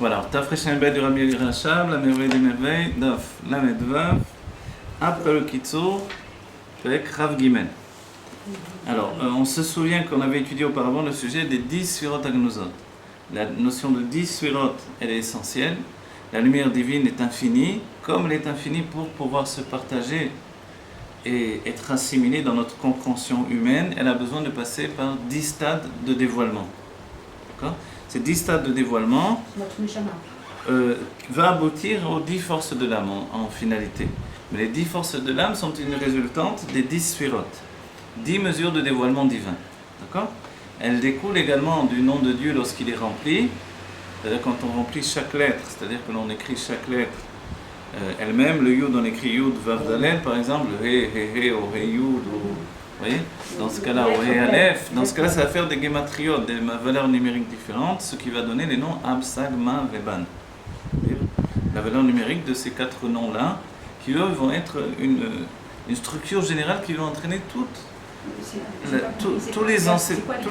Voilà, Tafreshen Bet du Rabbi Eli Rachab, la merveille des merveilles, Daf, Lamed Vav, après le Kitsour, avec Rav Gimel. Alors, on se souvient qu'on avait étudié auparavant le sujet des 10 Sfirot Agnozot. La notion de 10 Sfirot, elle est essentielle. La lumière divine est infinie, comme elle est infinie pour pouvoir se partager et être assimilée dans notre compréhension humaine, elle a besoin de passer par 10 stades de dévoilement. D'accord ? Ces 10 stades de dévoilement va aboutir aux 10 forces de l'âme en finalité. Mais les 10 forces de l'âme sont une résultante des 10 Sfirot, 10 mesures de dévoilement divin. D'accord ? Elles découlent également du nom de Dieu lorsqu'il est rempli, c'est-à-dire quand on remplit chaque lettre, c'est-à-dire que l'on écrit chaque lettre elle-même, le Yud, on écrit Yud, Vav, Dalel, par exemple, le He, He, He, ou He, Yud, ou... Vous voyez ? Dans ce cas-là, ou He, Aleph, dans ce cas-là, ça va faire des gématriotes, des valeurs numériques différentes, ce qui va donner les noms Ab, Sag, Ma, Veban. La valeur numérique de ces 4 noms-là, qui eux vont être une structure générale qui va entraîner tous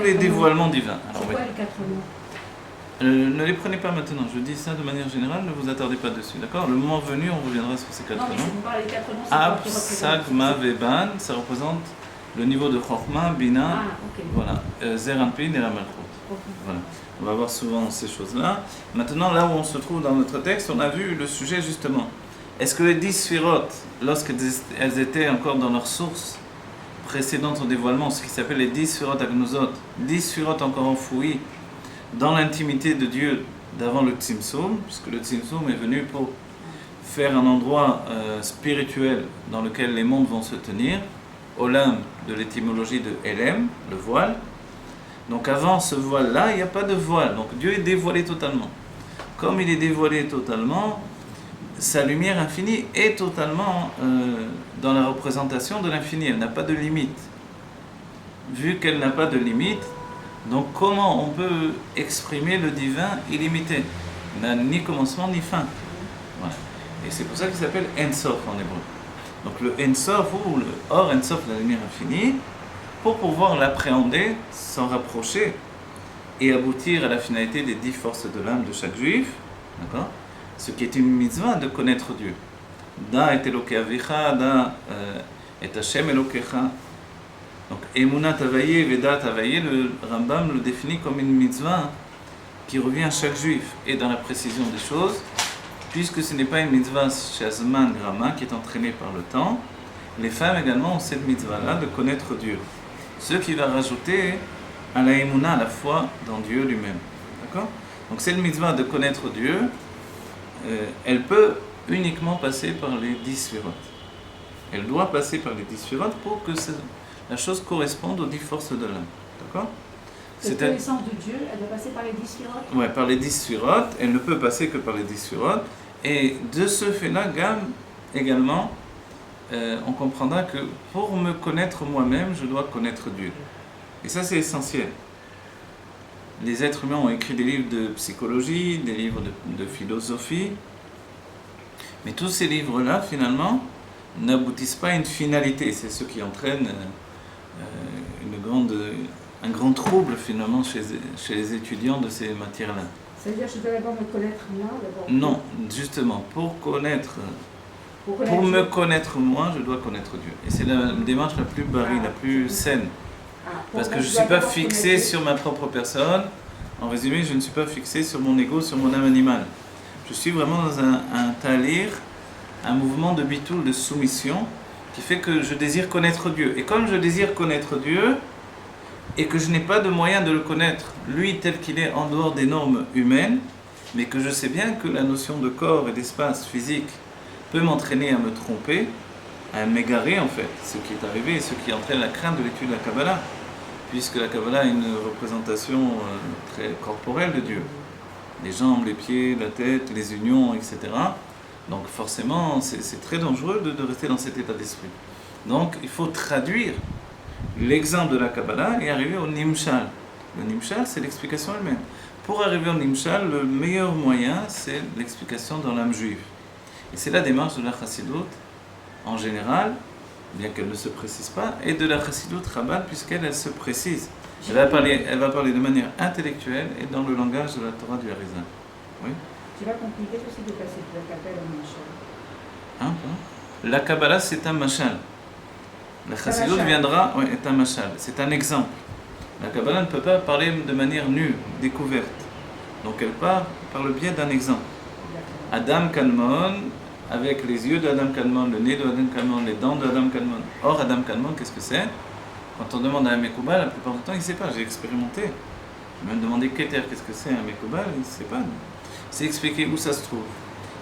les dévoilements divins. Alors, c'est quoi les 4 noms ? Ne les prenez pas maintenant, je dis ça de manière générale, ne vous attardez pas dessus, d'accord ? Le moment venu, on reviendra sur ces 4 noms. Non, mais si vous parlez des 4 noms, c'est Ab, quoi qui Sag, représente ? Ma, Veban, ça représente le niveau de Chokhmah, Bina, ok. voilà, Zer Anpin et la Malchut. Okay. Voilà. On va voir souvent ces choses-là. Maintenant, là où on se trouve dans notre texte, on a vu le sujet justement. Est-ce que les 10 Sfirot, lorsqu'elles étaient encore dans leur source précédente au dévoilement, ce qui s'appelle les 10 Sfirot Agnozot, 10 Sfirot encore enfouies dans l'intimité de Dieu d'avant le Tzimtzum, puisque le Tzimtzum est venu pour faire un endroit spirituel dans lequel les mondes vont se tenir, Olam de l'étymologie de Elem, le voile. Donc avant ce voile-là, il n'y a pas de voile, donc Dieu est dévoilé totalement. Comme il est dévoilé totalement, sa lumière infinie est totalement dans la représentation de l'infini, elle n'a pas de limite. Vu qu'elle n'a pas de limite, donc comment on peut exprimer le divin illimité ? Il n'a ni commencement ni fin. Voilà. Et c'est pour ça qu'il s'appelle En Sof en hébreu. Donc le En Sof ou le Or En Sof, la lumière infinie, pour pouvoir l'appréhender, s'en rapprocher et aboutir à la finalité des 10 forces de l'âme de chaque juif, d'accord ? Ce qui est une mitzvah de connaître Dieu. Da et Elokei Avicha, da et Hashem Elokecha. Donc, Emunat Havaye, Vedat Havaye, le Rambam le définit comme une mitzvah qui revient à chaque juif, et dans la précision des choses, puisque ce n'est pas une mitzvah Shazman Grama qui est entraînée par le temps, les femmes également ont cette mitzvah-là de connaître Dieu. Ce qui va rajouter à la Emunah, à la foi dans Dieu lui-même. D'accord ? Donc, cette mitzvah de connaître Dieu, elle peut uniquement passer par les 10 Sfirot. Elle doit passer par les 10 Sfirot pour que la chose corresponde aux 10 forces de l'âme. D'accord ? Cette connaissance de Dieu, elle doit passer par les 10 Sfirot ? Oui, par les 10 Sfirot. Elle ne peut passer que par les 10 Sfirot. Et de ce fait-là, également, on comprendra que pour me connaître moi-même, je dois connaître Dieu. Et ça, c'est essentiel. Les êtres humains ont écrit des livres de psychologie, des livres de philosophie. Mais tous ces livres-là, finalement, n'aboutissent pas à une finalité. C'est ce qui entraîne un grand trouble finalement chez les étudiants de ces matières-là. C'est-à-dire que je dois d'abord me connaître moi d'abord. Non, justement, pour me connaître moi, je dois connaître Dieu. Et c'est la démarche la plus la plus saine. Parce que je ne suis pas fixé sur ma propre personne. En résumé, je ne suis pas fixé sur mon ego, sur mon âme animale. Je suis vraiment dans un talir, un mouvement de bitoul, de soumission, qui fait que je désire connaître Dieu. Et comme je désire connaître Dieu, et que je n'ai pas de moyen de le connaître, lui tel qu'il est en dehors des normes humaines, mais que je sais bien que la notion de corps et d'espace physique peut m'entraîner à me tromper, à m'égarer en fait, ce qui est arrivé et ce qui entraîne la crainte de l'étude de la Kabbalah, puisque la Kabbalah a une représentation très corporelle de Dieu. Les jambes, les pieds, la tête, les unions, etc. Donc forcément, c'est très dangereux de rester dans cet état d'esprit. Donc il faut traduire l'exemple de la Kabbalah et arriver au Nimshal. Le Nimshal, c'est l'explication elle-même. Pour arriver au Nimshal, le meilleur moyen, c'est l'explication dans l'âme juive. Et c'est la démarche de la Chassidut, en général, bien qu'elle ne se précise pas, et de la Chassidut Chabad, puisqu'elle se précise. Elle va parler de manière intellectuelle et dans le langage de la Torah du Harizal. Oui. J'ai pas compris. Qu'est-ce que c'est de passer de la Kabbalah au Machal? Hein, la Kabbalah, c'est un machal. La Chassidut machal. viendra, oui, est un machal. C'est un exemple. La Kabbalah ne peut pas parler de manière nue, découverte. Donc elle part par le biais d'un exemple. Adam Kalmon, avec les yeux d'Adam Kalmon, le nez d'Adam Kalmon, les dents d'Adam Kalmon. Or, Adam Kalmon, qu'est-ce que c'est? Quand on demande à un Mekouba, la plupart du temps, il ne sait pas. J'ai expérimenté. Je me demandé Keter, qu'est-ce que c'est un Mekouba, il ne sait pas. C'est expliquer où ça se trouve.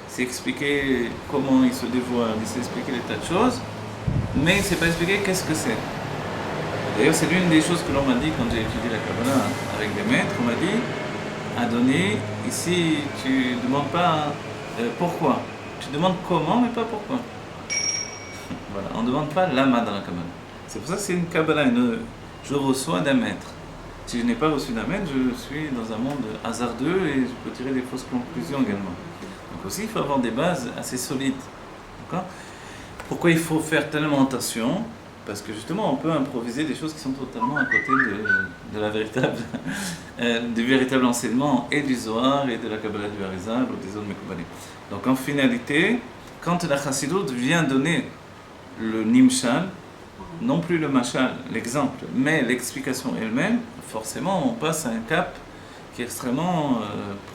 C'est expliquer comment il se dévoile. Il sait expliquer des tas de choses. Mais il ne sait pas expliquer qu'est-ce que c'est. D'ailleurs, c'est l'une des choses que l'on m'a dit quand j'ai étudié la Kabbalah avec des maîtres. On m'a dit, Adoni, ici, tu ne demandes pas pourquoi. Tu demandes comment, mais pas pourquoi. Voilà, on ne demande pas l'ama dans la Kabbalah. C'est pour ça que c'est une Kabbalah. Je reçois d'un maître. Si je n'ai pas reçu d'un maître, je suis dans un monde hasardeux et je peux tirer des fausses conclusions également. Donc aussi, il faut avoir des bases assez solides. D'accord ? Pourquoi il faut faire tellement attention ? Parce que justement, on peut improviser des choses qui sont totalement à côté de la véritable, du véritable enseignement et du Zohar et de la Kabbalah du Harizal ou des autres Mekoubalim. Donc en finalité, quand la Chassidut vient donner le Nimshal, non plus le Mashal, l'exemple, mais l'explication elle-même, forcément on passe à un cap qui est extrêmement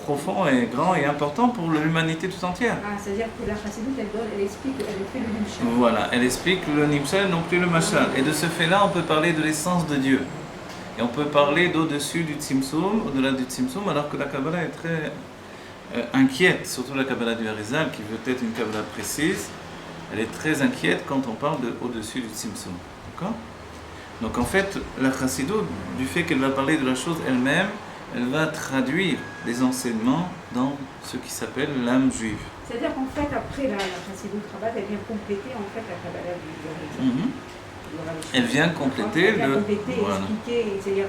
profond et grand et important pour l'humanité tout entière. Ah, c'est-à-dire que la Chassidut, elle explique, elle fait le Nimshal. Voilà, elle explique le Nimshal, non plus le Mashal. Et de ce fait-là, on peut parler de l'essence de Dieu. Et on peut parler d'au-dessus du Tzimtzum, au-delà du Tzimtzum, alors que la Kabbalah est très inquiète, surtout la Kabbalah du Harizal, qui veut être une Kabbalah précise. Elle est très inquiète quand on parle de au-dessus du Tzimtzum. D'accord ? Donc en fait, la Chassidut, du fait qu'elle va parler de la chose elle-même, elle va traduire des enseignements dans ce qui s'appelle l'âme juive. C'est-à-dire qu'en fait, après la Chassidut Rabat, elle vient compléter en fait la Kabbalah du Harizal. Elle vient compléter elle vient compléter, voilà. expliquer, c'est-à-dire,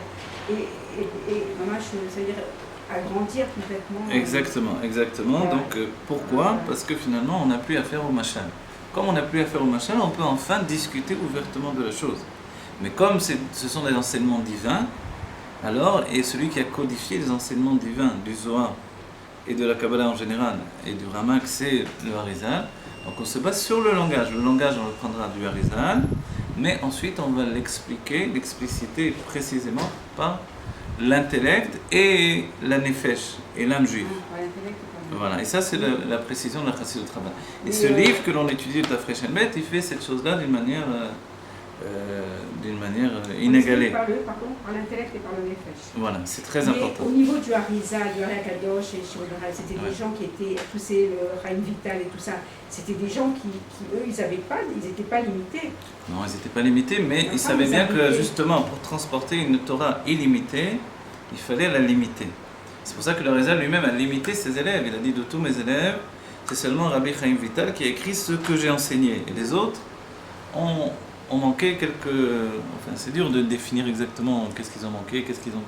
c'est-à-dire agrandir complètement. Exactement. Donc pourquoi ? Parce que finalement, on n'a plus affaire au machal. Comme on n'a plus affaire au machal, on peut enfin discuter ouvertement de la chose. Mais comme ce sont des enseignements divins, alors, et celui qui a codifié les enseignements divins du Zohar et de la Kabbalah en général, et du Ramak, c'est le Harizal. Donc on se base sur le langage. Le langage, on le prendra du Harizal, mais ensuite on va l'expliciter précisément par l'intellect et la nefesh, et l'âme juive. Voilà, et ça c'est la précision de la Chassidut Rabbah. Et ce livre que l'on étudie de la Freshenbet, il fait cette chose-là d'une manière inégalée. Par l'intellect et par le nefesh. Voilà, c'est très important. Au niveau du Harizal, du Harakadosh et Shirodara, c'était des gens qui étaient poussés, le Chaim Vital et tout ça, c'était des gens qui eux, ils n'étaient pas limités. Non, ils n'étaient pas limités, mais ils savaient bien que justement, pour transporter une Torah illimitée, il fallait la limiter. C'est pour ça que le Harizal lui-même a limité ses élèves. Il a dit de tous mes élèves, c'est seulement Rabbi Chaim Vital qui a écrit ce que j'ai enseigné. Et les autres ont manqué quelques... Enfin, c'est dur de définir exactement qu'est-ce qu'ils ont manqué, qu'est-ce qu'ils ont...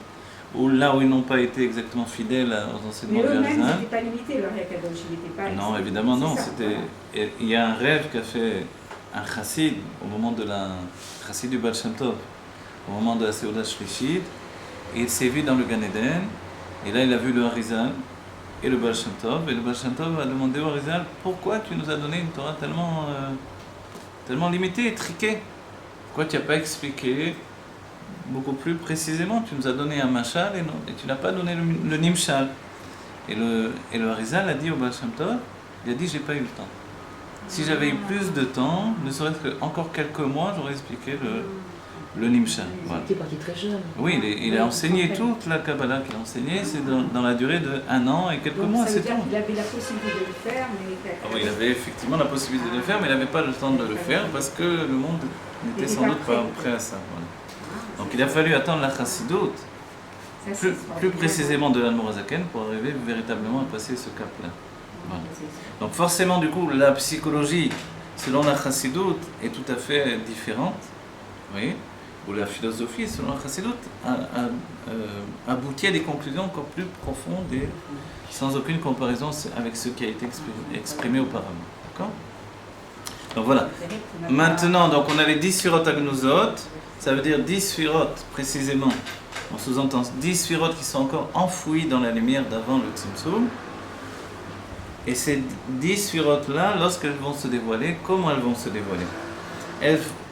Ou là où ils n'ont pas été exactement fidèles aux enseignements du Harizal. Mais eux-mêmes, ils n'étaient pas limités, leur Harakadosh, ils n'étaient pas... Non, évidemment non. Il y a un rêve qu'a fait un chassid au moment de la... chassid du Baal Shem Tov, au moment de la Seudah Shlishit, et il s'est vu dans le Gan Eden, et là il a vu le Harizal et le Baal Shem Tov, et le Baal Shem Tov a demandé au Harizal, pourquoi tu nous as donné une Torah tellement limitée et triquée? Pourquoi tu n'as pas expliqué beaucoup plus précisément? Tu nous as donné un mashal et tu n'as pas donné le nimshal. Et le Harizal a dit au Baal Shem Tov, il a dit j'ai pas eu le temps. Si j'avais eu plus de temps, ne serait-ce qu'encore quelques mois, j'aurais expliqué le nimshal. Voilà. Il était parti très jeune. Oui, il a enseigné toute la Kabbalah qu'il a enseignée, c'est dans la durée de 1 an et quelques mois, c'est tout. Il avait la possibilité de le faire, mais... Oui, il avait effectivement la possibilité de le faire, mais il n'avait pas le temps de le faire parce que le monde n'était sans doute pas prêt à ça. Voilà. Donc il a fallu attendre la Chassidut, plus précisément de l'Admorazaken, pour arriver véritablement à passer ce cap-là. Voilà. Donc forcément, du coup, la psychologie, selon la Chassidut, est tout à fait différente. Oui. Ou la philosophie, selon la Chassidut, aboutit à des conclusions encore plus profondes et sans aucune comparaison avec ce qui a été exprimé auparavant. D'accord ? Donc voilà. Maintenant, donc on a les 10 Sfirot Agnuzot, ça veut dire 10 Sfirot précisément. On sous-entend 10 Sfirot qui sont encore enfouies dans la lumière d'avant le Tzimtzum. Et ces 10 sphirotes-là, lorsqu'elles vont se dévoiler, comment elles vont se dévoiler?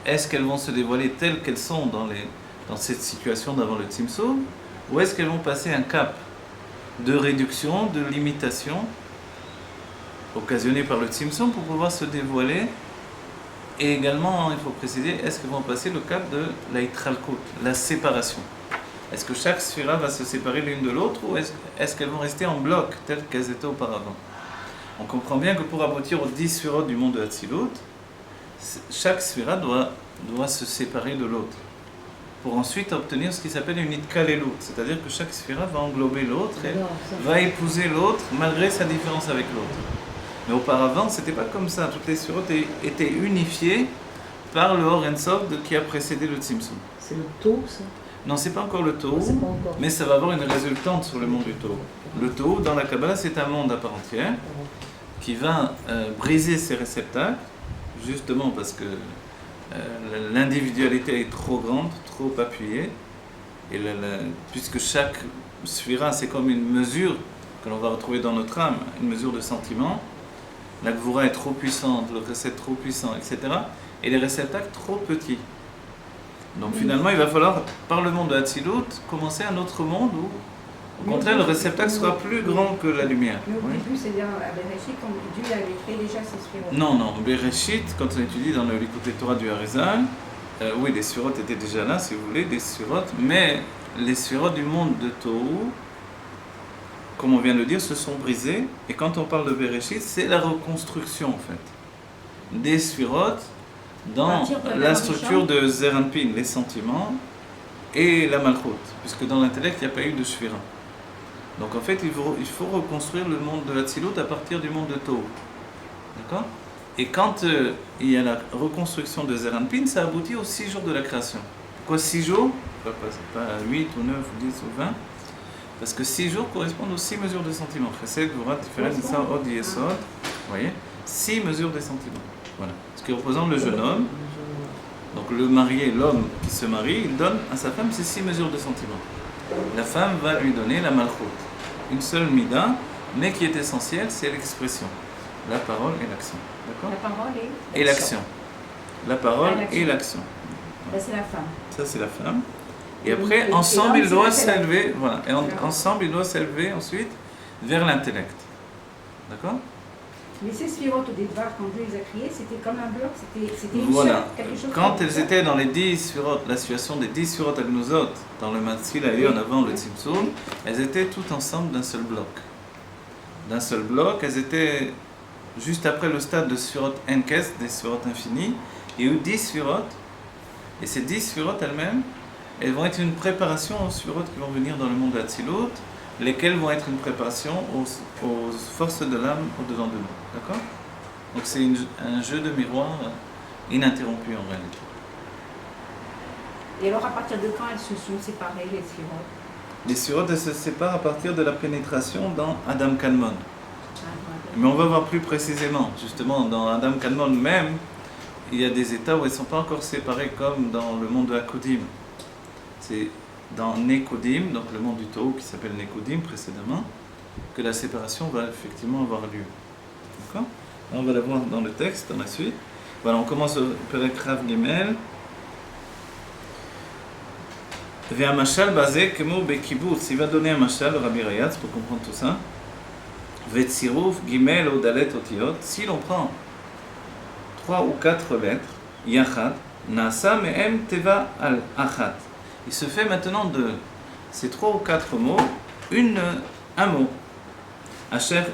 Est-ce qu'elles vont se dévoiler telles qu'elles sont dans cette situation d'avant le Tzimtzum, ou est-ce qu'elles vont passer un cap de réduction, de limitation, occasionné par le Tzimtzum pour pouvoir se dévoiler? Et également, il faut préciser, est-ce qu'elles vont passer le cap de la Yitralkut, la séparation? Est-ce que chaque sphira va se séparer l'une de l'autre, ou est-ce qu'elles vont rester en bloc, telles qu'elles étaient auparavant? On comprend bien que pour aboutir aux 10 sphirotes du monde de Hatzilut, chaque sphira doit se séparer de l'autre, pour ensuite obtenir ce qui s'appelle une Itkalelut, c'est-à-dire que chaque sphira va englober l'autre et va épouser l'autre malgré sa différence avec l'autre. Mais auparavant, c'était pas comme ça. Toutes les sphirotes étaient unifiées par le Or Ein Sof qui a précédé le Tzimtzum. C'est le taux, ça? Non, c'est pas encore le Tohu, encore. mais ça va avoir une résultante sur le monde du Tohu. Le Tohu, dans la Kabbalah, c'est un monde à part entière qui va briser ses réceptacles, justement parce que l'individualité est trop grande, trop appuyée, et puisque chaque sphira, c'est comme une mesure que l'on va retrouver dans notre âme, une mesure de sentiment. La Gvura est trop puissante, le Chesed trop puissant, etc. Et les réceptacles trop petits. Donc finalement, il va falloir, par le monde de Hatzilut, commencer un autre monde où, au contraire, le réceptacle sera plus grand que la lumière. Mais au début, c'est-à-dire à Bereshit, quand Dieu avait créé déjà ces sphirotes. Non, Bereshit, quand on étudie dans le Likutei Torah du Harizal, oui, les sphirotes étaient déjà là, si vous voulez, des sphirotes, mais les sphirotes du monde de Tohu, comme on vient de le dire, se sont brisées. Et quand on parle de Bereshit, c'est la reconstruction, en fait, des sphirotes dans la structure de Zeir Anpin, les sentiments, et la Malchut, puisque dans l'intellect, il n'y a pas eu de Shvira. Donc en fait, il faut reconstruire le monde de Hatzilut à partir du monde de Tohu. D'accord? Et quand il y a la reconstruction de Zeir Anpin, ça aboutit aux 6 jours de la création. Pourquoi 6 jours? Pas 8 ou 9 ou 10 ou 20. Parce que 6 jours correspondent aux 6 mesures de sentiments. Chesed, Gvura, Tiferet, Nitsa, Od, Yesod. Vous voyez? 6 mesures de sentiments. Voilà. Ce qui représente le jeune homme. Donc le marié, l'homme qui se marie, il donne à sa femme ces 6 mesures de sentiments. La femme va lui donner la Malchut. Une seule mida, mais qui est essentielle, c'est l'expression. La parole et l'action. D'accord? La parole et l'action. La parole et l'action. Ça, c'est la femme. Ça, c'est la femme. Et après, ensemble, il doit s'élever. Voilà. Et ensemble, il doit s'élever ensuite vers l'intellect. D'accord? Mais ces sphirotes, au départ, quand Dieu les a créées, c'était comme un bloc, c'était une voilà. seule, quelque chose. Quand elles étaient dans les 10 sphirotes, la situation des 10 sphirotes Agnozot, dans le Matzil en avant le Tzimtzum, elles étaient toutes ensemble d'un seul bloc. D'un seul bloc, elles étaient juste après le stade de sphirotes Enkes, des sphirotes infinies. Il y a eu 10 sphirotes, et ces 10 sphirotes elles-mêmes, elles vont être une préparation aux sphirotes qui vont venir dans le monde de Hatzilut, lesquelles vont être une préparation aux forces de l'âme au-devant de nous. D'accord? Donc c'est un jeu de miroir ininterrompu en réalité. Et alors à partir de quand elles se sont séparées, les sphirotes? Les sphirotes, elles se séparent à partir de la pénétration dans Adam Kadmon. Mais on va voir plus précisément, justement, dans Adam Kadmon même, il y a des états où elles ne sont pas encore séparées comme dans le monde de Hakodim. C'est dans Nekodim, donc le monde du Tohu qui s'appelle Nekodim précédemment, que la séparation va effectivement avoir lieu. D'accord? On va la voir dans le texte, dans la suite. Voilà, on commence au Perek Rav Gimel. Ve'amashal basé kemo bekibutz. Il va donner un mashal, le Rabbi Rayatz, pour comprendre tout ça. Ve'tziruf Gimel ou Dalet Otiot. Si l'on prend 3 ou 4 lettres, Yachad, Nasa me'em teva al achat. Il se fait maintenant de ces 3 ou 4 mots, un mot. Asher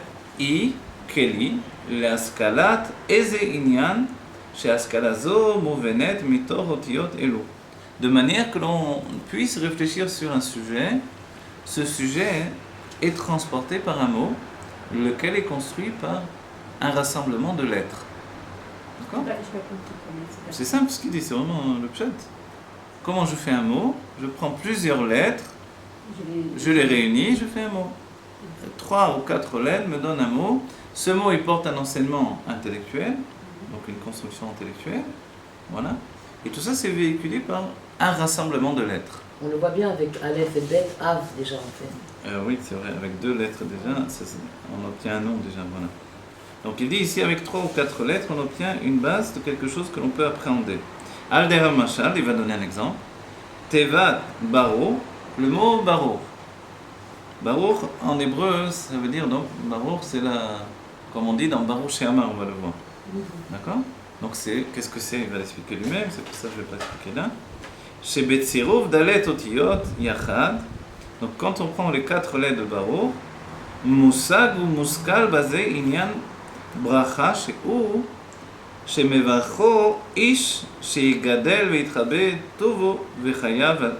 I, Keli, Leaskalat, Eze Inyan, Sheaskala zo Movenet, Mitor Otiot Elu. De manière que l'on puisse réfléchir sur un sujet, ce sujet est transporté par un mot, lequel est construit par un rassemblement de lettres. D'accord? C'est simple ce qu'il dit, c'est vraiment le pshat. Comment je fais un mot? Je prends plusieurs lettres, je les réunis, je fais un mot. 3 ou 4 lettres me donnent un mot. Ce mot, il porte un enseignement intellectuel, donc une construction intellectuelle. Voilà. Et tout ça, c'est véhiculé par un rassemblement de lettres. On le voit bien avec Aleph et Bet, Av déjà en fait. Oui, c'est vrai, avec 2 lettres déjà, on obtient un nom déjà. Voilà. Donc il dit ici, avec 3 ou 4 lettres, on obtient une base de quelque chose que l'on peut appréhender. Al-Dera Mashal, il va donner un exemple. Tevat Baro, le mot Baro. Baruch, en hébreu, ça veut dire, donc, Baruch, c'est comme on dit dans Baruch She'amar, on va le voir. D'accord? Donc, qu'est-ce que c'est? Il va l'expliquer lui-même, c'est pour ça que je ne vais pas expliquer là. Chez Betsirouf, Dalet Otiyot, Yachad. Donc, quand on prend les 4 lettres de Baruch, Musag ou Muskal, basé, Inyan, Bracha, She'u, She'mevacho, Ish, She'igadel, Ve'itchabe, Tovo, Ve'chayav,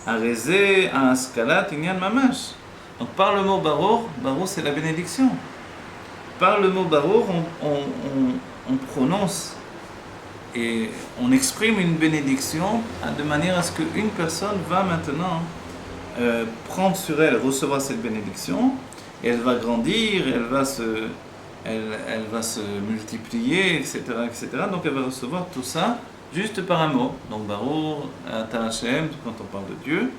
Arezé, Askalat, Inyan, Mamash. Donc par le mot Baruch, Baruch c'est la bénédiction. Par le mot Baruch, on prononce et on exprime une bénédiction de manière à ce qu'une personne va maintenant prendre sur elle, recevoir cette bénédiction, et elle va grandir, elle va se multiplier, etc., etc. Donc elle va recevoir tout ça juste par un mot. Donc Baruch, Ata Hashem, quand on parle de Dieu,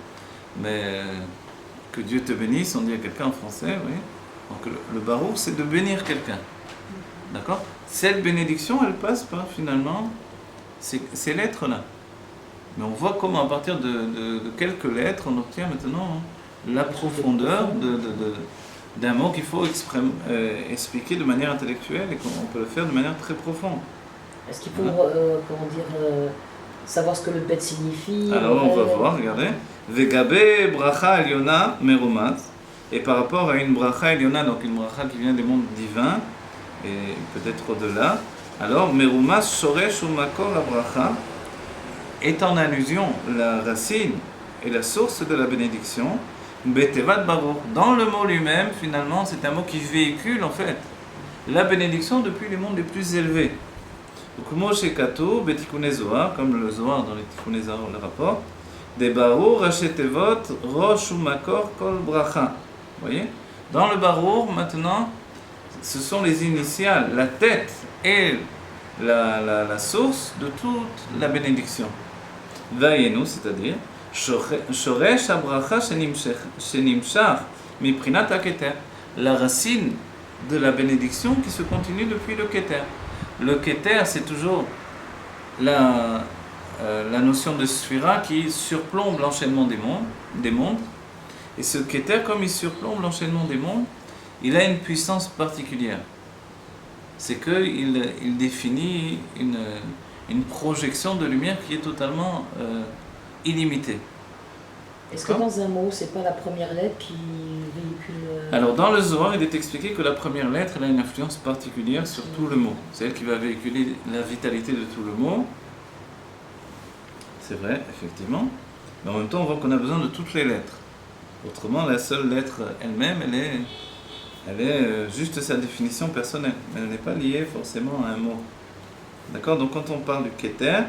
mais que Dieu te bénisse, on dit à quelqu'un en français, oui. Donc le Baruch, c'est de bénir quelqu'un. D'accord? Cette bénédiction, elle passe par finalement ces lettres-là. Mais on voit comment à partir de quelques lettres, on obtient maintenant la profondeur d'un mot qu'il faut expliquer de manière intellectuelle et qu'on peut le faire de manière très profonde. Est-ce qu'il faut, savoir ce que le bet signifie? Alors on va voir, regardez. Vegabe bracha eliona merumaz. Et par rapport à une bracha eliona, donc une bracha qui vient des mondes divins, et peut-être au-delà, alors merumaz shoresh ou makor bracha est en allusion la racine et la source de la bénédiction. Betevat baruch. Dans le mot lui-même, finalement, c'est un mot qui véhicule en fait la bénédiction depuis les mondes les plus élevés. Comme le Zohar dans les Tikkuné Zohar le rapport, des Barour, Rachetevot, Rosh ou Makor, Kol Bracha. Vous voyez? Dans le Barour, maintenant, ce sont les initiales, la tête et la source de toute la bénédiction. Vayenu, c'est-à-dire, Shoresh Abracha Shenimshach, Miprinat Aketer. La racine de la bénédiction qui se continue depuis le Keter. Le Keter, c'est toujours la notion de Sphira qui surplombe l'enchaînement des mondes. Et ce Keter, comme il surplombe l'enchaînement des mondes, il a une puissance particulière. C'est qu'il définit une projection de lumière qui est totalement illimitée. Est-ce que dans un mot, c'est pas la première lettre qui véhicule... Alors dans le Zohar, il est expliqué que la première lettre elle a une influence particulière sur tout le mot. C'est elle qui va véhiculer la vitalité de tout le mot. C'est vrai, effectivement. Mais en même temps, on voit qu'on a besoin de toutes les lettres. Autrement, la seule lettre elle-même, elle est juste sa définition personnelle. Elle n'est pas liée forcément à un mot. D'accord? Donc quand on parle du Keter,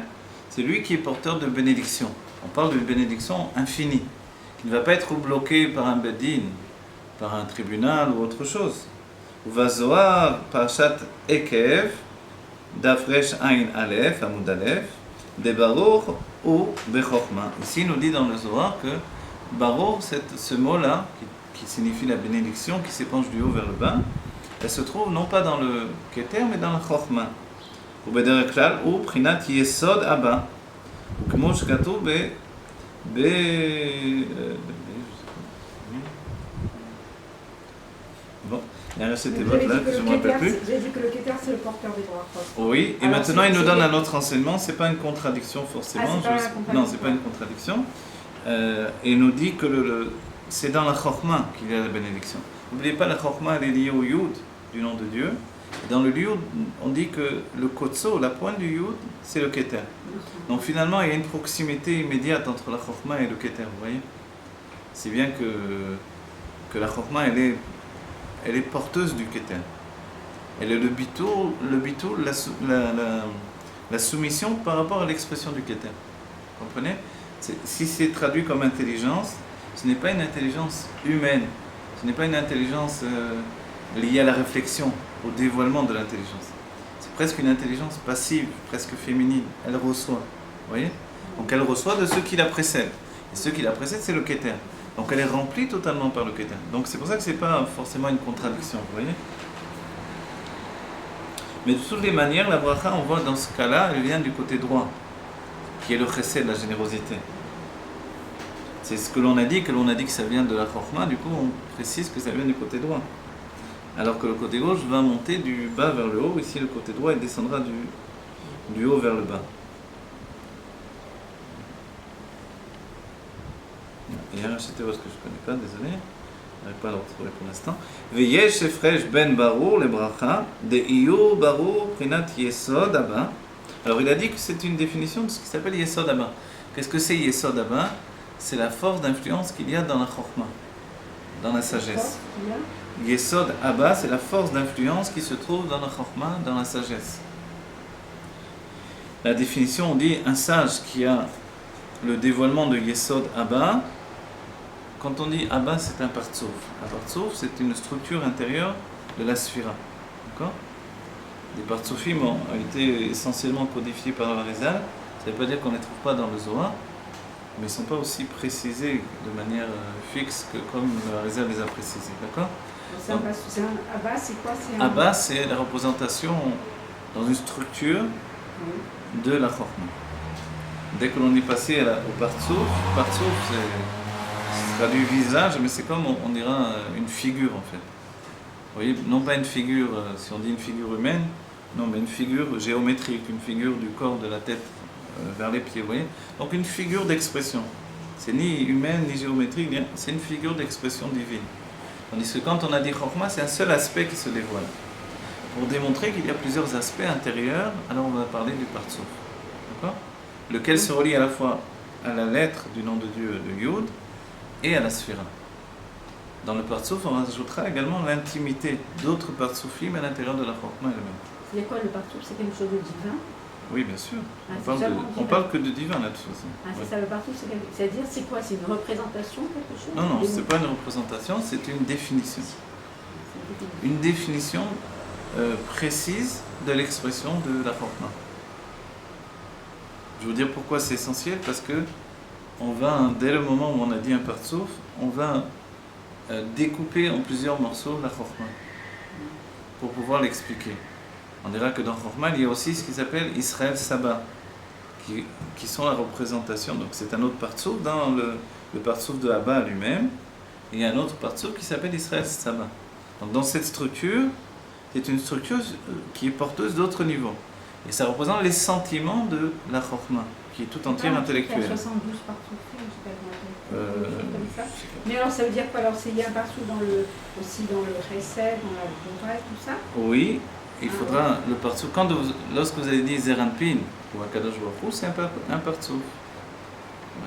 c'est lui qui est porteur de bénédiction. On parle d'une bénédiction infinie, qui ne va pas être bloquée par un bedin, par un tribunal ou autre chose. Uvazoar, Parashat Ekev, Dafresh Ain Aleph, Amud Aleph, de Baruch ou Bechokma. Ici, il nous dit dans le Zohar que Baruch, ce mot-là, qui signifie la bénédiction, qui s'épanche du haut vers le bas, elle se trouve non pas dans le Keter, mais dans la Chokma. Ou Bederek Klal, ou Prinat Yesod Abba. כמו שכתוב bon, il y a cette évoque là que je ne me rappelle plus. J'ai dit que le Keter c'est le porteur des brachot. Oui, et alors, maintenant il nous donne un autre enseignement, c'est pas une contradiction forcément. Non, c'est pas une contradiction. Et il nous dit que c'est dans la Chokma qu'il y a la bénédiction. N'oubliez pas, la Chokma elle est liée au Yud, du nom de Dieu. Dans le Yud, on dit que le Kotso, la pointe du Yud, c'est le Keter. Donc finalement, il y a une proximité immédiate entre la Chokma et le Keter, vous voyez? C'est bien que la Chokma, elle est porteuse du Keter. Elle est le bitou, la soumission par rapport à l'expression du Keter. Vous comprenez? Si c'est traduit comme intelligence, ce n'est pas une intelligence humaine. Ce n'est pas une intelligence liée à la réflexion, au dévoilement de l'intelligence. C'est presque une intelligence passive, presque féminine. Elle reçoit, vous voyez? Donc elle reçoit de ceux qui la précèdent. Et ceux qui la précèdent, c'est le Keter. Donc elle est remplie totalement par le Keter. Donc c'est pour ça que ce n'est pas forcément une contradiction, vous voyez? Mais de toutes les manières, la bracha, on voit dans ce cas-là, elle vient du côté droit, qui est le chesed, la générosité. C'est ce que l'on a dit que ça vient de la chorma, du coup on précise que ça vient du côté droit. Alors que le côté gauche va monter du bas vers le haut, ici le côté droit il descendra du haut vers le bas. Il y a un chétéos que je ne connais pas, désolé, je n'arrive pas à le retrouver pour l'instant. Veyesh efresh ben barur le bracha, de iyo barur prinat yesod abba. Alors il a dit que c'est une définition de ce qui s'appelle yesod abba. Qu'est-ce que c'est yesod abba? C'est la force d'influence qu'il y a dans la chorma, dans la sagesse. Yesod Abba, c'est la force d'influence qui se trouve dans la chorma, dans la sagesse. La définition, on dit un sage qui a le dévoilement de Yesod Abba. Quand on dit Abba, c'est un partsouf. Un partsouf, c'est une structure intérieure de la sphira. D'accord? Les partsoufim ont été essentiellement codifiés par le Rizal. Ça ne veut pas dire qu'on ne les trouve pas dans le Zohar, mais ils ne sont pas aussi précisés de manière fixe que comme le Rizal les a précisés. D'accord? Abba, c'est quoi? Abba, c'est la représentation dans une structure de la chorma. Dès que l'on est passé au partsouf, c'est traduit visage, mais c'est comme on dira une figure en fait. Vous voyez, non pas une figure, si on dit une figure humaine, non, mais une figure géométrique, une figure du corps, de la tête vers les pieds, vous voyez. Donc une figure d'expression. C'est ni humaine, ni géométrique, c'est une figure d'expression divine. Tandis que quand on a dit chorma, c'est un seul aspect qui se dévoile. Pour démontrer qu'il y a plusieurs aspects intérieurs, alors on va parler du partsouf. D'accord? Lequel se relie à la fois à la lettre du nom de Dieu, de Yud, et à la sphira. Dans le partsouf, on rajoutera également l'intimité d'autres partsoufim à l'intérieur de la chorma elle-même. C'est quoi le partsouf? C'est quelque chose de divin? Oui, bien sûr. Ah, on parle que de divin là, de toute façon. Ah, c'est ça le partsouf? C'est-à-dire, c'est quoi? C'est une représentation, quelque chose? Non, c'est pas une représentation, c'est une définition. Une définition précise de l'expression de la chorma. Je veux dire pourquoi c'est essentiel, parce que on va, dès le moment où on a dit un partsouf, on va découper en plusieurs morceaux la chorma pour pouvoir l'expliquer. On dira que dans chorma, il y a aussi ce qui s'appelle Israël Saba, qui sont la représentation. Donc c'est un autre partsouf dans le partsouf de Abba lui-même. Il y a un autre partsouf qui s'appelle Israël Saba. Donc dans cette structure, c'est une structure qui est porteuse d'autres niveaux. Et ça représente les sentiments de la chorma, qui est tout entière intellectuelle. Il y a 72 partsoufim, comme ça. Mais alors ça veut dire quoi? Alors il y a un partsouf aussi dans le chesed, dans la Torah et tout ça? Oui, il faudra le partsouf. Lorsque vous avez dit Zeranpin ou Akadosh Baruch Hu, c'est un partsouf.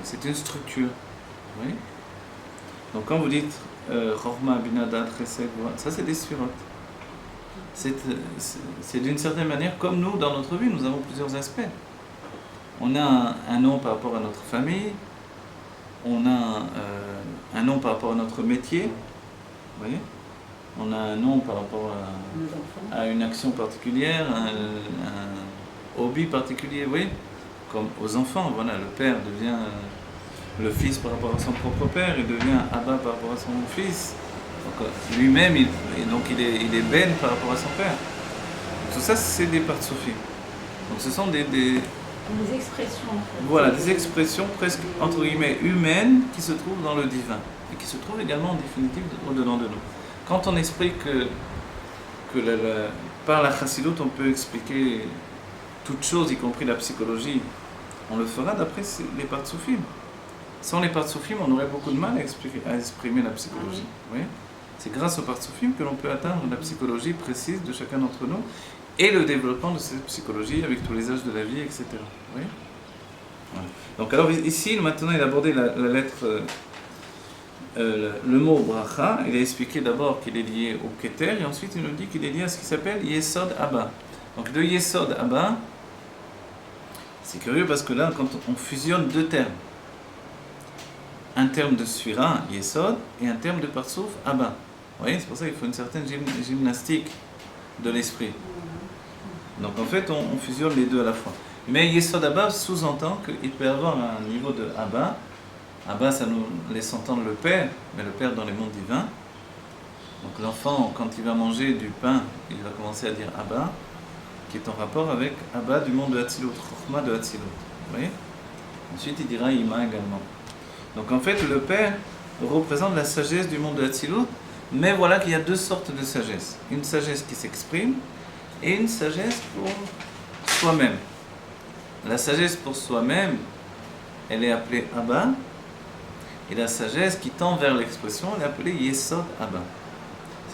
C'est une structure. Oui. Donc quand vous dites chorma, binadat, chesed, ça c'est des sphirotes. C'est d'une certaine manière comme nous dans notre vie, nous avons plusieurs aspects. On a un nom par rapport à notre famille, on a un nom par rapport à notre métier, vous voyez, on a un nom par rapport à une action particulière, un hobby particulier, vous voyez, comme aux enfants, voilà, le père devient le fils par rapport à son propre père, il devient Abba par rapport à son fils. Donc, lui-même, il est ben par rapport à son père. Tout ça, c'est des partsoufim. Donc ce sont des expressions. En fait. Voilà, des expressions presque, entre guillemets, humaines qui se trouvent dans le divin. Et qui se trouvent également en définitive au-dedans de nous. Quand on explique que par la chassidoute, on peut expliquer toutes choses, y compris la psychologie, on le fera d'après les partsoufim. Sans les partsoufim, on aurait beaucoup de mal à exprimer la psychologie. Oui. C'est grâce aux partsoufim que l'on peut atteindre la psychologie précise de chacun d'entre nous et le développement de cette psychologie avec tous les âges de la vie, etc. Oui. Voilà. Donc alors ici, maintenant, il a abordé la lettre, le mot bracha. Il a expliqué d'abord qu'il est lié au keter et ensuite il nous dit qu'il est lié à ce qui s'appelle Yesod Abba. Donc de Yesod Abba, c'est curieux parce que là, quand on fusionne deux termes, un terme de sphira, Yesod, et un terme de partsouf, Abba. Vous voyez, c'est pour ça qu'il faut une certaine gymnastique de l'esprit. Donc en fait, on fusionne les deux à la fois. Mais Yesod Abba sous-entend qu'il peut y avoir un niveau de Abba. Abba, ça nous laisse entendre le Père, mais le Père dans les mondes divins. Donc l'enfant, quand il va manger du pain, il va commencer à dire Abba. qui est en rapport avec Abba du monde de Hatzilut, Chokhmah de Hatzilut. Vous voyez? Ensuite, il dira Ima également. Donc en fait, le père représente la sagesse du monde de Hatzilut, mais voilà qu'il y a deux sortes de sagesse. Une sagesse qui s'exprime et une sagesse pour soi-même. La sagesse pour soi-même, elle est appelée Abba, et la sagesse qui tend vers l'expression, elle est appelée Yesod Abba.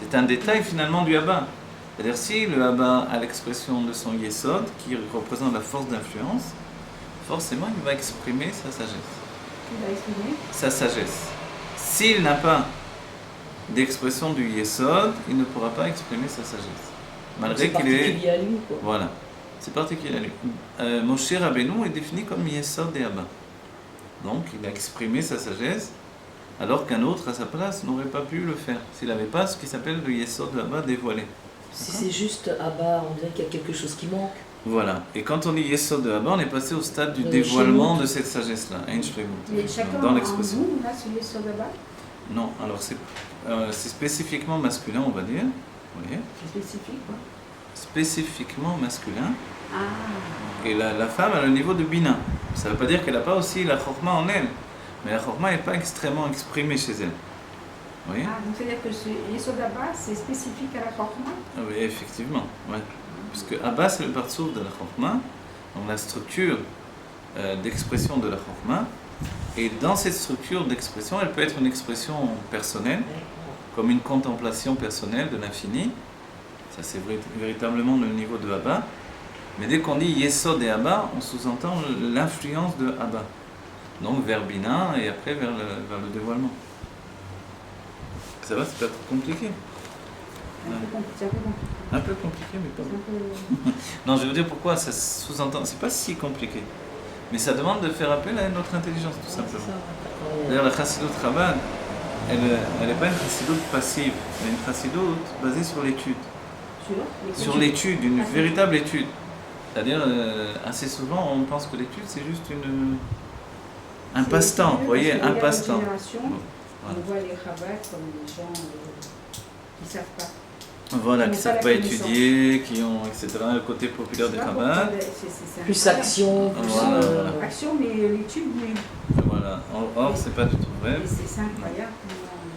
C'est un détail finalement du Abba. C'est-à-dire si le Abba a l'expression de son Yesod, qui représente la force d'influence, forcément il va exprimer sa sagesse. Il va exprimer. Sa sagesse. S'il n'a pas d'expression du Yesod, il ne pourra pas exprimer sa sagesse. Malgré qu'il est... particulier à lui, quoi. Voilà. C'est particulier à lui. Moshe Rabbeinu est défini comme Yesod et Abba. Donc il a exprimé sa sagesse, alors qu'un autre à sa place n'aurait pas pu le faire, s'il n'avait pas ce qui s'appelle le Yesod Abba dévoilé. Si c'est juste Abba, on dirait qu'il y a quelque chose qui manque. Voilà. Et quand on dit Yesod Abba, on est passé au stade du Le dévoilement Shemut. de cette sagesse-là, Ein Shlemut, Mais chacun dans en l'expression. nous, là, sur les sur de bas, Non, alors c'est spécifiquement masculin, on va dire. Vous voyez, c'est spécifique, quoi. spécifiquement masculin. Ah, Et la femme a le niveau de Bina. Ça ne veut pas dire qu'elle n'a pas aussi la Chokhmah en elle. Mais la Chokhmah n'est pas extrêmement exprimée chez elle. Vous voyez? donc c'est-à-dire que ce Yesod Abba, c'est spécifique à la Chokhmah. Ah oui, effectivement. Ouais. Puisque Abba, c'est le partsouf de la Chokhmah, donc la structure d'expression de la Chokhmah. Et dans cette structure d'expression, elle peut être une expression personnelle, comme une contemplation personnelle de l'infini. Ça, c'est véritablement le niveau de Abba. Mais dès qu'on dit Yesod et Abba, on sous-entend l'influence de Abba. Donc vers Bina et après vers le dévoilement. Ça va, c'est pas trop compliqué. C'est un peu compliqué. Un peu compliqué, mais pas C'est beaucoup. un peu... Non, je veux dire pourquoi ça sous-entend. C'est pas si compliqué. Mais ça demande de faire appel à notre intelligence, tout simplement. D'ailleurs, la Chassidut Chabad, elle n'est pas une Chassidut passive, mais une Chassidut basée sur l'étude. Sur l'étude, une véritable étude. C'est-à-dire, assez souvent, on pense que l'étude, c'est juste un passe-temps, vous voyez, un passe-temps. Bon, On voit les Chabad comme des gens qui ne savent pas. voilà, qui ne Qui n'ont savent pas pas la étudier, qui ont, etc., le côté populaire des Chabad. Plus action, plus... Voilà, voilà. Action, mais l'étude, oui. Voilà. Or, c'est pas du tout vrai, Et c'est incroyable.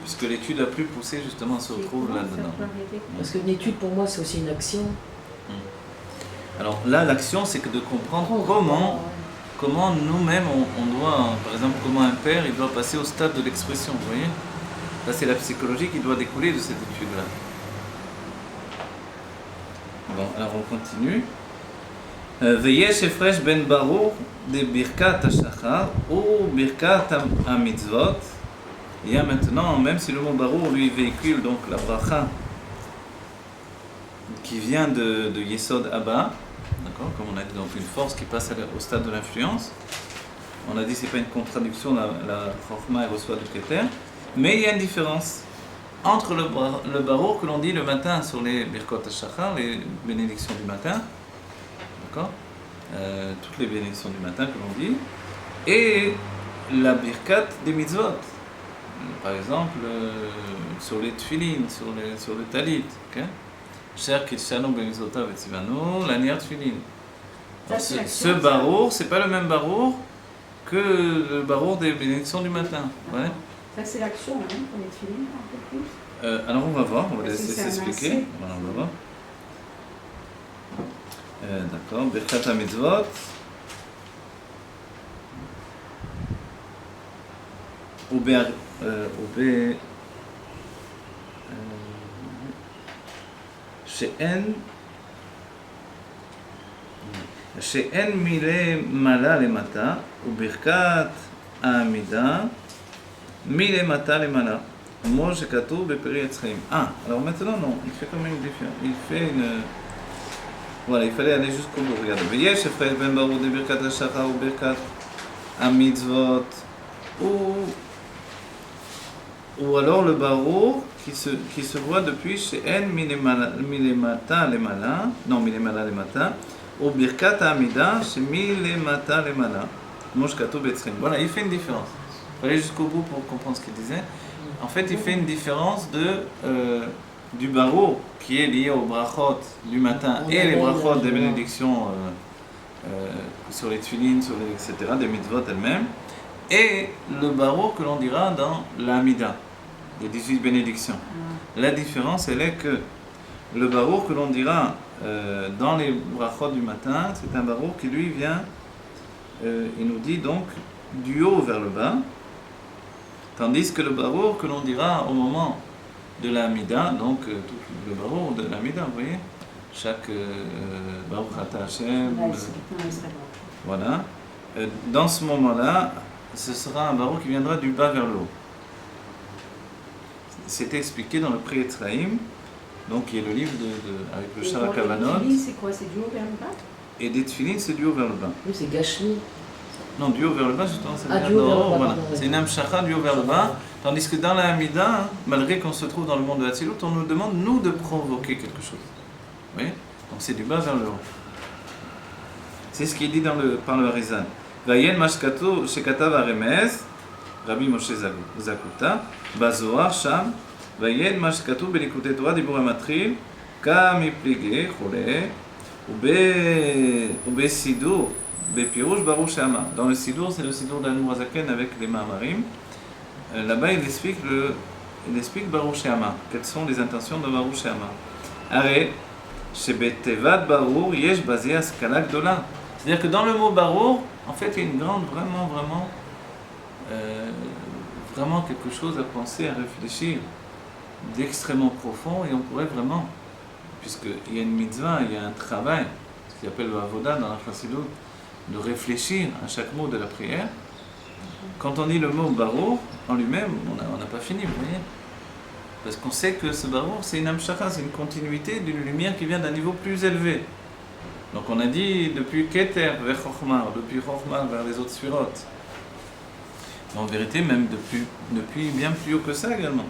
puisque l'étude la plus poussée, justement, se retrouve là-dedans. Parce qu'une étude, pour moi, c'est aussi une action. Alors là, l'action, c'est que de comprendre comment nous-mêmes, on doit, par exemple, comment un père, il doit passer au stade de l'expression, vous voyez? Là, c'est la psychologie qui doit découler de cette étude-là. Bon, alors on continue. Veyesh efresh ben baruch de birkat hashachar ou birkat hamitzvot. Il y a maintenant, même si le mot baruch lui véhicule donc la bracha qui vient de Yesod Abba, d'accord, comme on a dit, donc une force qui passe au stade de l'influence. On a dit que ce n'est pas une contradiction, la Chokhmah reçoit du Keter, mais il y a une différence entre le baruch que l'on dit le matin sur les Birkot HaShachar, les bénédictions du matin, d'accord, toutes les bénédictions du matin que l'on dit, et la Birkat des mitzvot. Par exemple, sur les tfilin, sur le talit, ok? Cher Kitshanu Bemizotav et Tzivanu, la Niat Tfilin. Ce barour, c'est pas le même barour que le barour des bénédictions du matin. Ouais. Ça, c'est l'action, hein, pour les films, un peu plus. Alors on va voir, on va Parce que laisser c'est un s'expliquer. assez. Voilà, on va voir. D'accord, Birkat HaMitzvot. שאין מלמעלה למטה וברכת העמידה מלמטה למעלה כמו שכתוב בפרי עץ חיים. Alors maintenant non, il fait quand même différent. Il fait une... Voilà, il fallait aller jusqu'au bout, regardez. ויש הפרש בין ברור דברכת השחר וברכת המצוות ou alors le barreau qui se voit depuis chez En Milemata Lemala, non Milemala Lemata, ou Birkat Amida chez Milemata Lemala, Moshkato Betzrim. Voilà, il fait une différence. Il faut aller jusqu'au bout pour comprendre ce qu'il disait. En fait, il fait une différence du barreau qui est lié aux brachot du matin et les brachot des bénédictions sur les tefilines, etc., des mitzvot elles-mêmes, et le barreau que l'on dira dans l'Amida, les 18 bénédictions. La différence, elle est que le barreau que l'on dira dans les brachot du matin, c'est un barreau qui lui vient, il nous dit donc, du haut vers le bas, tandis que le barreau que l'on dira au moment de l'Amida, donc tout le barreau de l'Amida, vous voyez, chaque Baruch Ata Hashem, voilà, dans ce moment-là, ce sera un barreau qui viendra du bas vers le haut. C'est expliqué dans le Pré-Etzraïm, donc qui est le livre avec le Shara Kavanot. Et c'est quoi? C'est du haut vers le bas? Et des tefilines, c'est du haut vers le bas. Oui, c'est Gashmi. Non, du haut vers le bas, justement, c'est du haut vers le bas, voilà. pardon, C'est une amshacha du haut vers le bas, tandis que dans la Hamida, malgré qu'on se trouve dans le monde de Hatzilut, on nous demande, nous, de provoquer quelque chose. Oui. Donc c'est du bas vers le haut. C'est ce qui est dit par le Harizan. Vayen mashkato shekatav aremez, Rabbi Moshe Zakuta, Bazoar Sham, Vayen mashkato belikutei Torah dibur hamatril, kam iplige chole, ube sidur, bepirush baruch she'amar. Dans le sidur, c'est le sidur d'Admor HaZaken avec les Ma'amarim. Là-bas, il explique Baruch she'amar. Quelles sont les intentions de Baruch she'amar? Arrête. C'est-à-dire que dans le mot barour, en fait, il y a une grande, vraiment quelque chose à penser, à réfléchir, d'extrêmement profond, et on pourrait vraiment, puisqu'il y a une mitzvah, il y a un travail, ce qu'il appelle le avoda dans la Chassidut, de réfléchir à chaque mot de la prière. Quand on dit le mot barour, en lui-même, on n'a pas fini, vous voyez. Parce qu'on sait que ce barour, c'est une amshaka, c'est une continuité d'une lumière qui vient d'un niveau plus élevé. Donc on a dit depuis Keter vers Chochmah, depuis Chochmah vers les autres sphirotes. Mais en vérité, même depuis bien plus haut que ça également.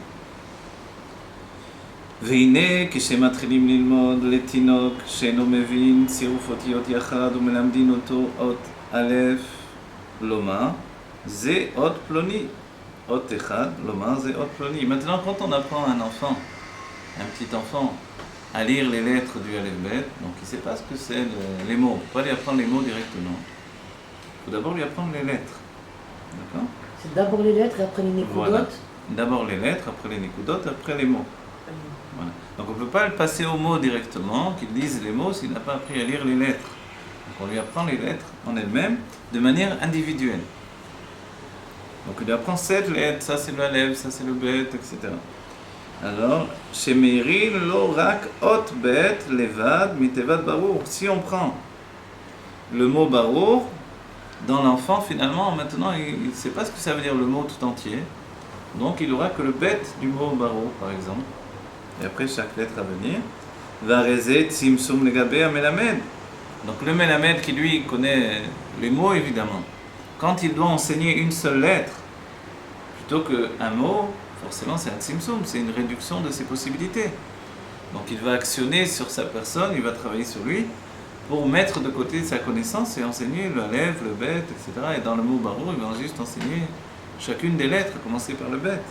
והנה כשמתחילים ללמוד לתינוק שאינו מבין צירוף אותיות יחד ומלמדים אותו אות א' לומר זה אות פלוני. Ot echad, lomar ze ot ploni. Maintenant, quand on apprend à un petit enfant, à lire les lettres du Aleph Bet, donc il ne sait pas ce que c'est les mots. Il ne faut pas lui apprendre les mots directement. Il faut d'abord lui apprendre les lettres. D'accord? C'est d'abord les lettres et après les Nekudot. Voilà. D'abord les lettres, après les Nekudot, après les mots. Voilà. Donc on ne peut pas le passer aux mots directement, qu'il lise les mots s'il n'a pas appris à lire les lettres. Donc on lui apprend les lettres en elles-mêmes de manière individuelle. Donc il apprend 7 lettres, ça c'est le Aleph, ça c'est le Bet, etc. Alors, chez Meiri, lo rak ot bet levad mitevad barour. Si on prend le mot barour, dans l'enfant finalement, maintenant il ne sait pas ce que ça veut dire le mot tout entier. Donc il aura que le bet du mot barour par exemple. Et après chaque lettre à venir. Varezet simsum legabe amelamed. Donc le melamed qui lui connaît les mots évidemment. Quand il doit enseigner une seule lettre, plutôt qu'un mot, forcément c'est un tzimtzum, c'est une réduction de ses possibilités. Donc il va actionner sur sa personne, il va travailler sur lui, pour mettre de côté sa connaissance et enseigner le Aleph, le Bet, etc. Et dans le mot barour, il va juste enseigner chacune des lettres, à commencer par le Bet.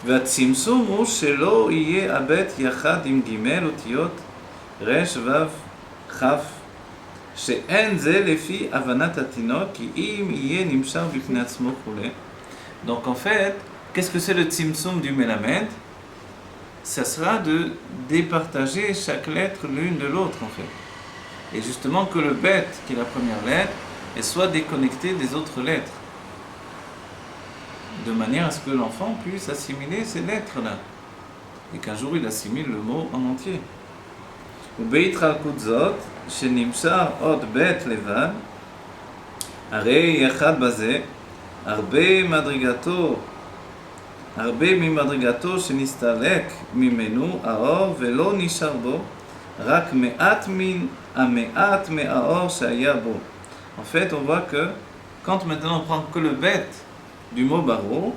והצמצום הוא שלא יהיה הבית יחד עם ג' אותיות ר' ו' כ' שאין זה לפי הבנת התינוק כי אם יהיה נמשך בפני עצמו כולי. Donc en fait, qu'est-ce que c'est le tzimtzum du Melamed? Ça sera de départager chaque lettre l'une de l'autre en fait. Et justement que le bet, qui est la première lettre, elle soit déconnectée des autres lettres. De manière à ce que l'enfant puisse assimiler ces lettres-là. Et qu'un jour il assimile le mot en entier. ובהתחלקות זאת, שנמשך עוד בית לבד, הרי יחד בזה, הרבה ממדרגתו שנסתלק ממנו האור ולא נשאר בו, רק המעט מהאור שהיה בו. En fait, on voit que quand maintenant on prend que le bet du mot barour,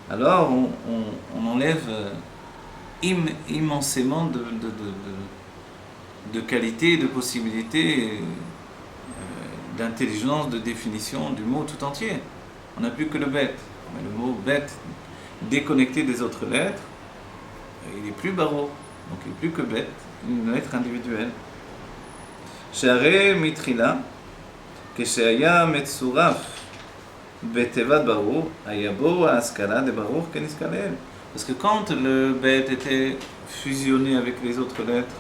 alors on enlève immensément de qualité, de possibilités, d'intelligence, de définition du mot tout entier. On n'a plus que le bet. Mais le mot bet déconnecté des autres lettres, il est plus Baruch, donc il est plus que Bet, une lettre individuelle. שהרי מתחילה, כשהיה מצורף בתיבת ברוך, היה בו ההשכלה דברוך כנזכר לאל. Parce que quand le Bet était fusionné avec les autres lettres,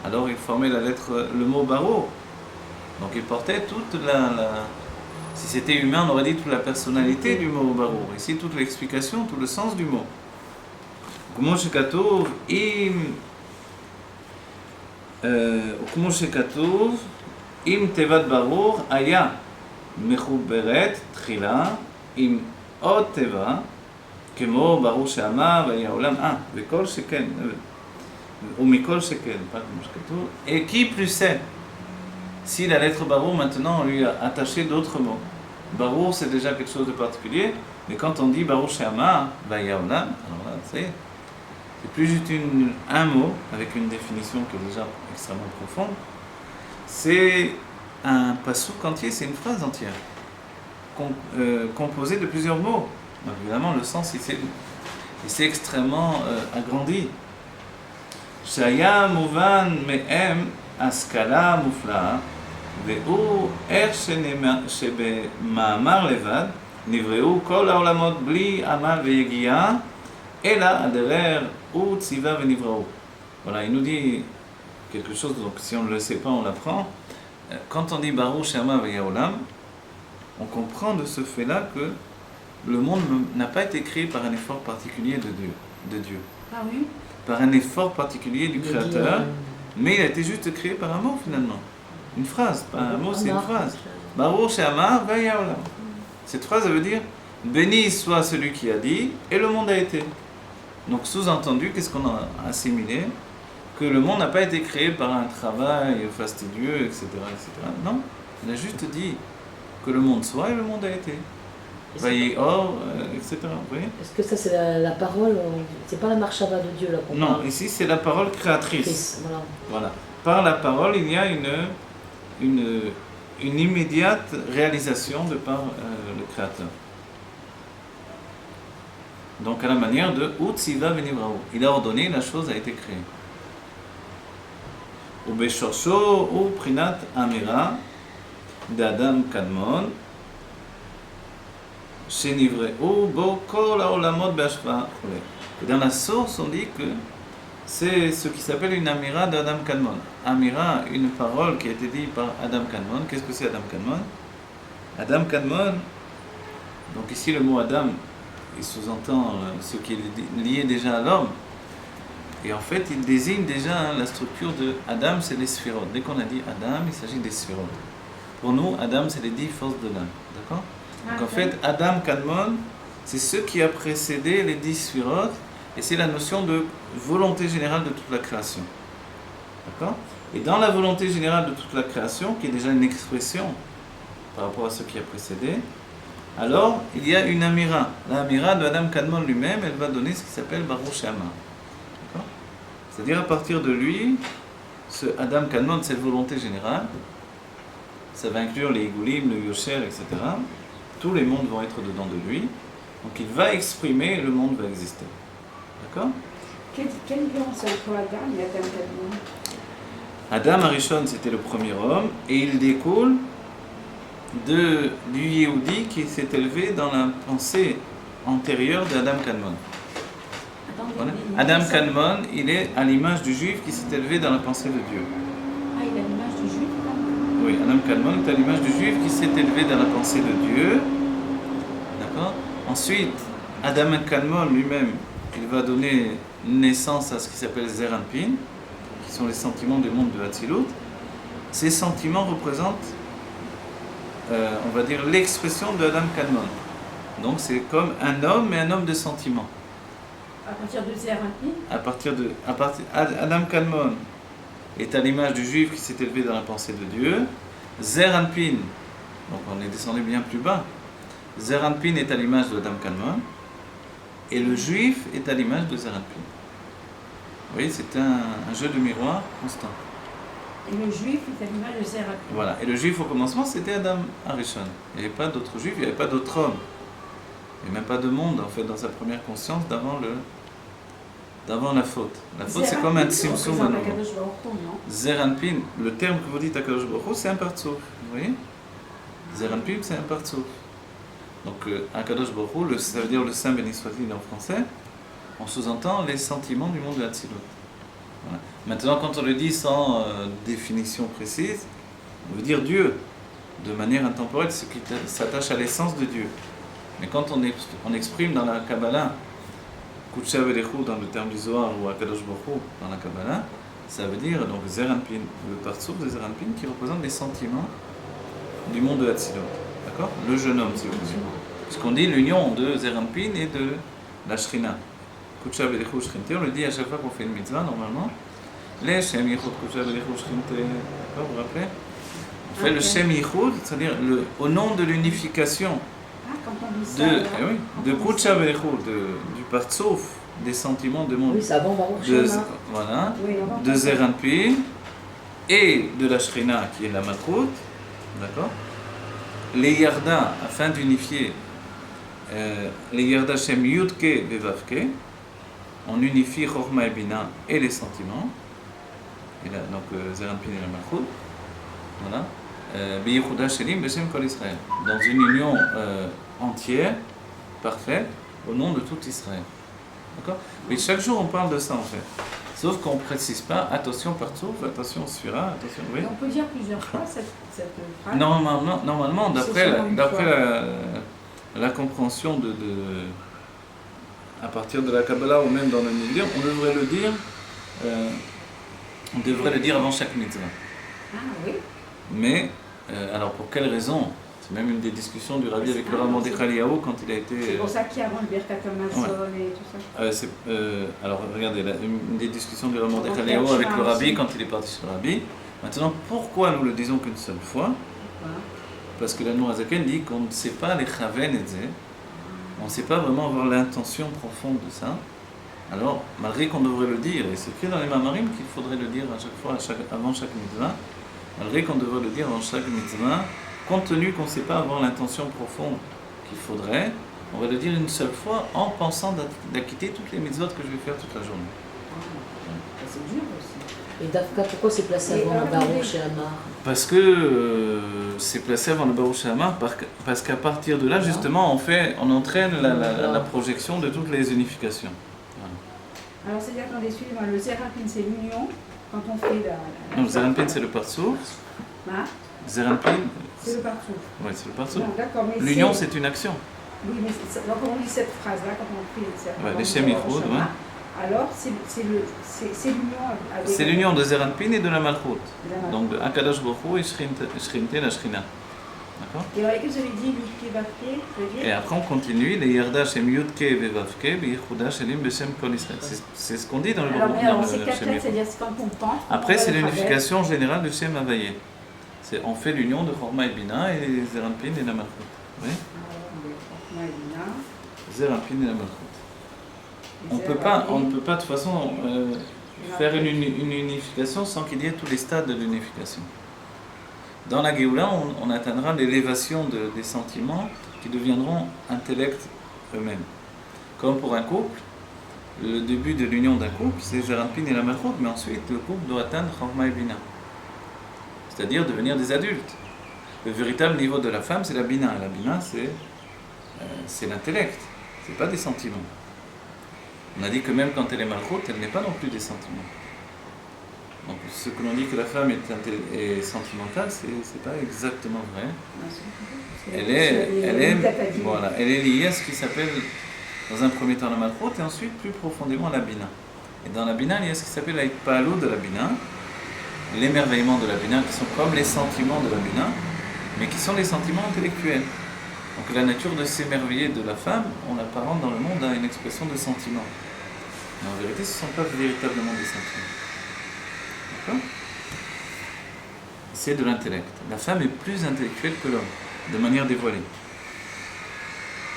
alors il formait le mot Baruch. Donc il portait toute si c'était humain, on aurait dit toute la personnalité du mot Baruch. Ici, toute l'explication, tout le sens du mot. כמו שכתוב, אם תיבת ברוך היה מחוברת תחילה עם עוד תיבה, כמו ברוך שאמר והיה עולם, וכל שכן, ומכל שכן, pas comme je כתוב, et qui plus est, si la lettre Baruch maintenant on lui a attaché d'autres mots. Baruch c'est déjà quelque chose de particulier, mais quand on dit Baruch She'amar vaya olam, alors là c'est plus juste un mot avec une définition qui est déjà extrêmement profonde. C'est un passouk entier, c'est une phrase entière, composée de plusieurs mots. Donc évidemment le sens il s'est extrêmement agrandi. Shaya muvan me'em askala mufla. והוא איך שבמאמר לבד נבראו כל העולמות בלי עמל ויגיעה אלא הדרר הוא ציווה ונבראו. Voilà, il nous dit quelque chose, donc si on ne le sait pas, on l'apprend. Quand on dit Baruch She'amar Vaya Olam, on comprend de ce fait-là que le monde n'a pas été créé par un effort particulier de Dieu. Ah oui. Par un effort particulier du Créateur, mais il a été juste créé par un mot finalement. Une phrase, pas un mot, c'est une phrase. Baruch She'amar Vaya Olam. Cette phrase, ça veut dire béni soit celui qui a dit et le monde a été. Donc sous-entendu, qu'est-ce qu'on a assimilé? Que le monde n'a pas été créé par un travail fastidieux, etc., etc. Non, il a juste dit que le monde soit et le monde a été. Vaya or, etc. Vous voyez? Est-ce que ça c'est la parole, c'est pas la marshava de Dieu là qu'on Non, parle. ici c'est la parole créatrice. Voilà. Par la parole, il y a une immédiate réalisation de par le Créateur. Donc à la manière de Utziva Venivrao. Il a ordonné, la chose a été créée. Ubeshorsho ou Prinat Amira d'Adam Kadmon Shenivreu Bo Kol Haolamot Be'ashva. Dans la source, on dit que c'est ce qui s'appelle une Amira d'Adam Kadmon. Amira, une parole qui a été dite par Adam Kadmon. Qu'est-ce que c'est Adam Kadmon? Adam Kadmon, donc ici le mot Adam, il sous-entend ce qui est lié déjà à l'homme. Et en fait, il désigne déjà la structure de Adam, c'est les sphérotes. Dès qu'on a dit Adam, il s'agit des sphérotes. Pour nous, Adam, c'est les 10 forces de l'âme. D'accord? Donc en fait, Adam Kadmon, c'est ce qui a précédé les 10 sphérotes. Et c'est la notion de volonté générale de toute la création. D'accord? Et dans la volonté générale de toute la création, qui est déjà une expression par rapport à ce qui a précédé, alors il y a une Amira. La Amira de Adam Kadmon lui-même, elle va donner ce qui s'appelle Baruch She'amar. D'accord? C'est-à-dire à partir de lui, ce Adam Kadmon, cette volonté générale, ça va inclure les Igulim, le Yosher, etc. Tous les mondes vont être dedans de lui. Donc il va exprimer et le monde va exister. D'accord? Quelle différence entre Adam et Adam Kadmon? Adam Arishon, c'était le premier homme, et il découle du Yehudi qui s'est élevé dans la pensée antérieure d'Adam Kadmon. Voilà. Adam Kadmon, il est à l'image du juif qui s'est élevé dans la pensée de Dieu. Ah, il a l'image du juif, là? Oui, Adam Kadmon est à l'image du juif qui s'est élevé dans la pensée de Dieu. D'accord? Ensuite, Adam Kadmon lui-même, il va donner naissance à ce qui s'appelle Zeir Anpin, qui sont les sentiments du monde de Hatzilut. Ces sentiments représentent, on va dire, l'expression de Adam Kadmon. Donc c'est comme un homme, mais un homme de sentiments. À partir de Zeir Anpin? Adam Kadmon est à l'image du juif qui s'est élevé dans la pensée de Dieu. Zeir Anpin, donc on est descendu bien plus bas. Zeir Anpin est à l'image de Adam Kadmon. Et le juif est à l'image de Zeir Anpin. Vous voyez, c'est un jeu de miroir constant. Et le juif est à l'image de Zeir Anpin. Voilà. Et le juif au commencement, c'était Adam Arishon. Il n'y avait pas d'autres juifs, il n'y avait pas d'autres hommes. Il n'y avait même pas de monde, en fait, dans sa première conscience d'avant d'avant la faute. La faute, c'est Zerampin, comme un ça tzimtzum. représente Akadosh Baruch Hu, non? Zeranpin, le terme que vous dites à Kadosh Baruch Hu, c'est un partsouf. Vous voyez? Zeranpin, c'est un partsouf. Donc, Akadosh Baruch Hu, ça veut dire le Saint béni soit-il en français, on sous-entend les sentiments du monde de l'Atsilut. Voilà. Maintenant, quand on le dit sans définition précise, on veut dire Dieu, de manière intemporelle, ce qui s'attache à l'essence de Dieu. Mais quand on exprime dans la Kabbalah, Kutsha Velechu dans le terme du Zohar ou Akadosh Baruch Hu dans la Kabbalah, ça veut dire donc Zeranpin, le partsouf de Zeranpin qui représente les sentiments du monde de l'Atsilut. D'accord? Le jeune homme, si vous voulez. Puisqu'on dit l'union de Zeranpin et de la Shrina. Kutsha Velechu Shrinte, on le dit à chaque fois qu'on fait une mitzvah normalement. Les Shem Yichud Kutsha Velechu Shrinte. D'accord? Vous vous rappelez? On fait le Shem Yichud, c'est-à-dire au nom de l'unification. Ah, quand on dit ça. De Kutsha Velechu, du partsouf, des sentiments de monde. Oui, c'est avant Baruch De, Shema. voilà, Oui, de Zeranpin et de la Shrina qui est la Malchut, d'accord? Les Yarda, afin d'unifier les Yarda Shem Yudke Vevavke, on unifie Chorma et Bina et les sentiments, et là, donc Zeranpin et la Malchut, voilà. Beyichuda Shelim Beshem Kol Israël, dans une union entière, parfaite, au nom de tout Israël. D'accord? Mais chaque jour on parle de ça en fait. Sauf qu'on ne précise pas, attention partsouf, attention sphira, attention. Oui. Et on peut dire plusieurs fois cette phrase. Normalement d'après la compréhension à partir de la Kabbalah ou même dans le milieu, on devrait le dire avant chaque mitzvah. Ah oui. Mais, alors pour quelle raison? C'est même une des discussions du Rabbi avec le Rav Mordechai Eliyahu quand il a été... C'est pour ça qu'il y a avant le Birkat Hamazon et tout ça. Alors regardez, une des discussions du Rav Mordechai Eliyahu avec le Rabbi quand il est parti chez le Rabbi. Maintenant, pourquoi nous le disons qu'une seule fois? Parce que l'Admor Hazaken dit qu'on ne sait pas les chaven et zé. On ne sait pas vraiment avoir l'intention profonde de ça. Alors, malgré qu'on devrait le dire, et c'est écrit dans les Mamarim qu'il faudrait le dire à chaque fois, avant chaque mitzvah, malgré qu'on devrait le dire avant chaque mitzvah, compte tenu qu'on ne sait pas avoir l'intention profonde qu'il faudrait, on va le dire une seule fois en pensant d'acquitter toutes les mitzvot que je vais faire toute la journée. C'est dur aussi. Et Dafka, pourquoi c'est placé avant le Baruch Shema? Parce que c'est placé avant le Baruch Shema, parce qu'à partir de là, justement, on entraîne la projection de toutes les unifications. Voilà. Alors c'est-à-dire, attendez, suivez-moi, le Zeranpin c'est l'union, quand on fait la Donc Zeranpin c'est le partsouf. Hein? Zeranpin, C'est le partsouf. oui, c'est le partsouf. Non, d'accord, mais L'union c'est une action. Oui, mais donc on dit cette phrase-là, quand on fait cette Ouais, les Shem Yichud, ouais. Alors c'est l'union avec... C'est l'union de Zeranpin et de la Malchut. de la- Donc de Akadosh Baruch Hu et Shrinte, la Shrina. D'accord? Et alors, que vous avez dit, Yudke Vavke, je veux Et dire après on continue, les Yarda Shem Yudke Vevavke, Beyichuda Shelim Beshem Kol Israël. C'est ce qu'on dit dans le Alors, mais alors, dans c'est le quatre Shem lettres, Yichud. c'est-à-dire c'est quand on pense... Après on c'est va le l'unification générale du Shem Havayé. On fait l'union de Chorma et Bina et Zeranpin et la Malchut. Oui? Zeranpin et la Malchut. On ne peut pas de toute façon faire une unification sans qu'il y ait tous les stades de l'unification. Dans la Géoula, on atteindra l'élévation des sentiments qui deviendront intellect eux-mêmes. Comme pour un couple, le début de l'union d'un couple, c'est Zeranpin et la Malchut, mais ensuite le couple doit atteindre Chorma et Bina. C'est-à-dire devenir des adultes. Le véritable niveau de la femme, c'est la Bina. La Bina, c'est l'intellect, c'est pas des sentiments. On a dit que même quand elle est malchoute, elle n'est pas non plus des sentiments. Donc ce que l'on dit que la femme est sentimentale, c'est pas exactement vrai. Elle est liée à ce qui s'appelle, dans un premier temps, la malchoute, et ensuite plus profondément la Bina. Et dans la Bina, il y a ce qui s'appelle la Itpa'alou de la Bina, l'émerveillement de la Bina, qui sont comme les sentiments de la Bina, mais qui sont les sentiments intellectuels. Donc la nature de s'émerveiller de la femme, on l'apparente dans le monde à une expression de sentiment. Mais en vérité, ce ne sont pas véritablement des sentiments. D'accord? C'est de l'intellect. La femme est plus intellectuelle que l'homme, de manière dévoilée.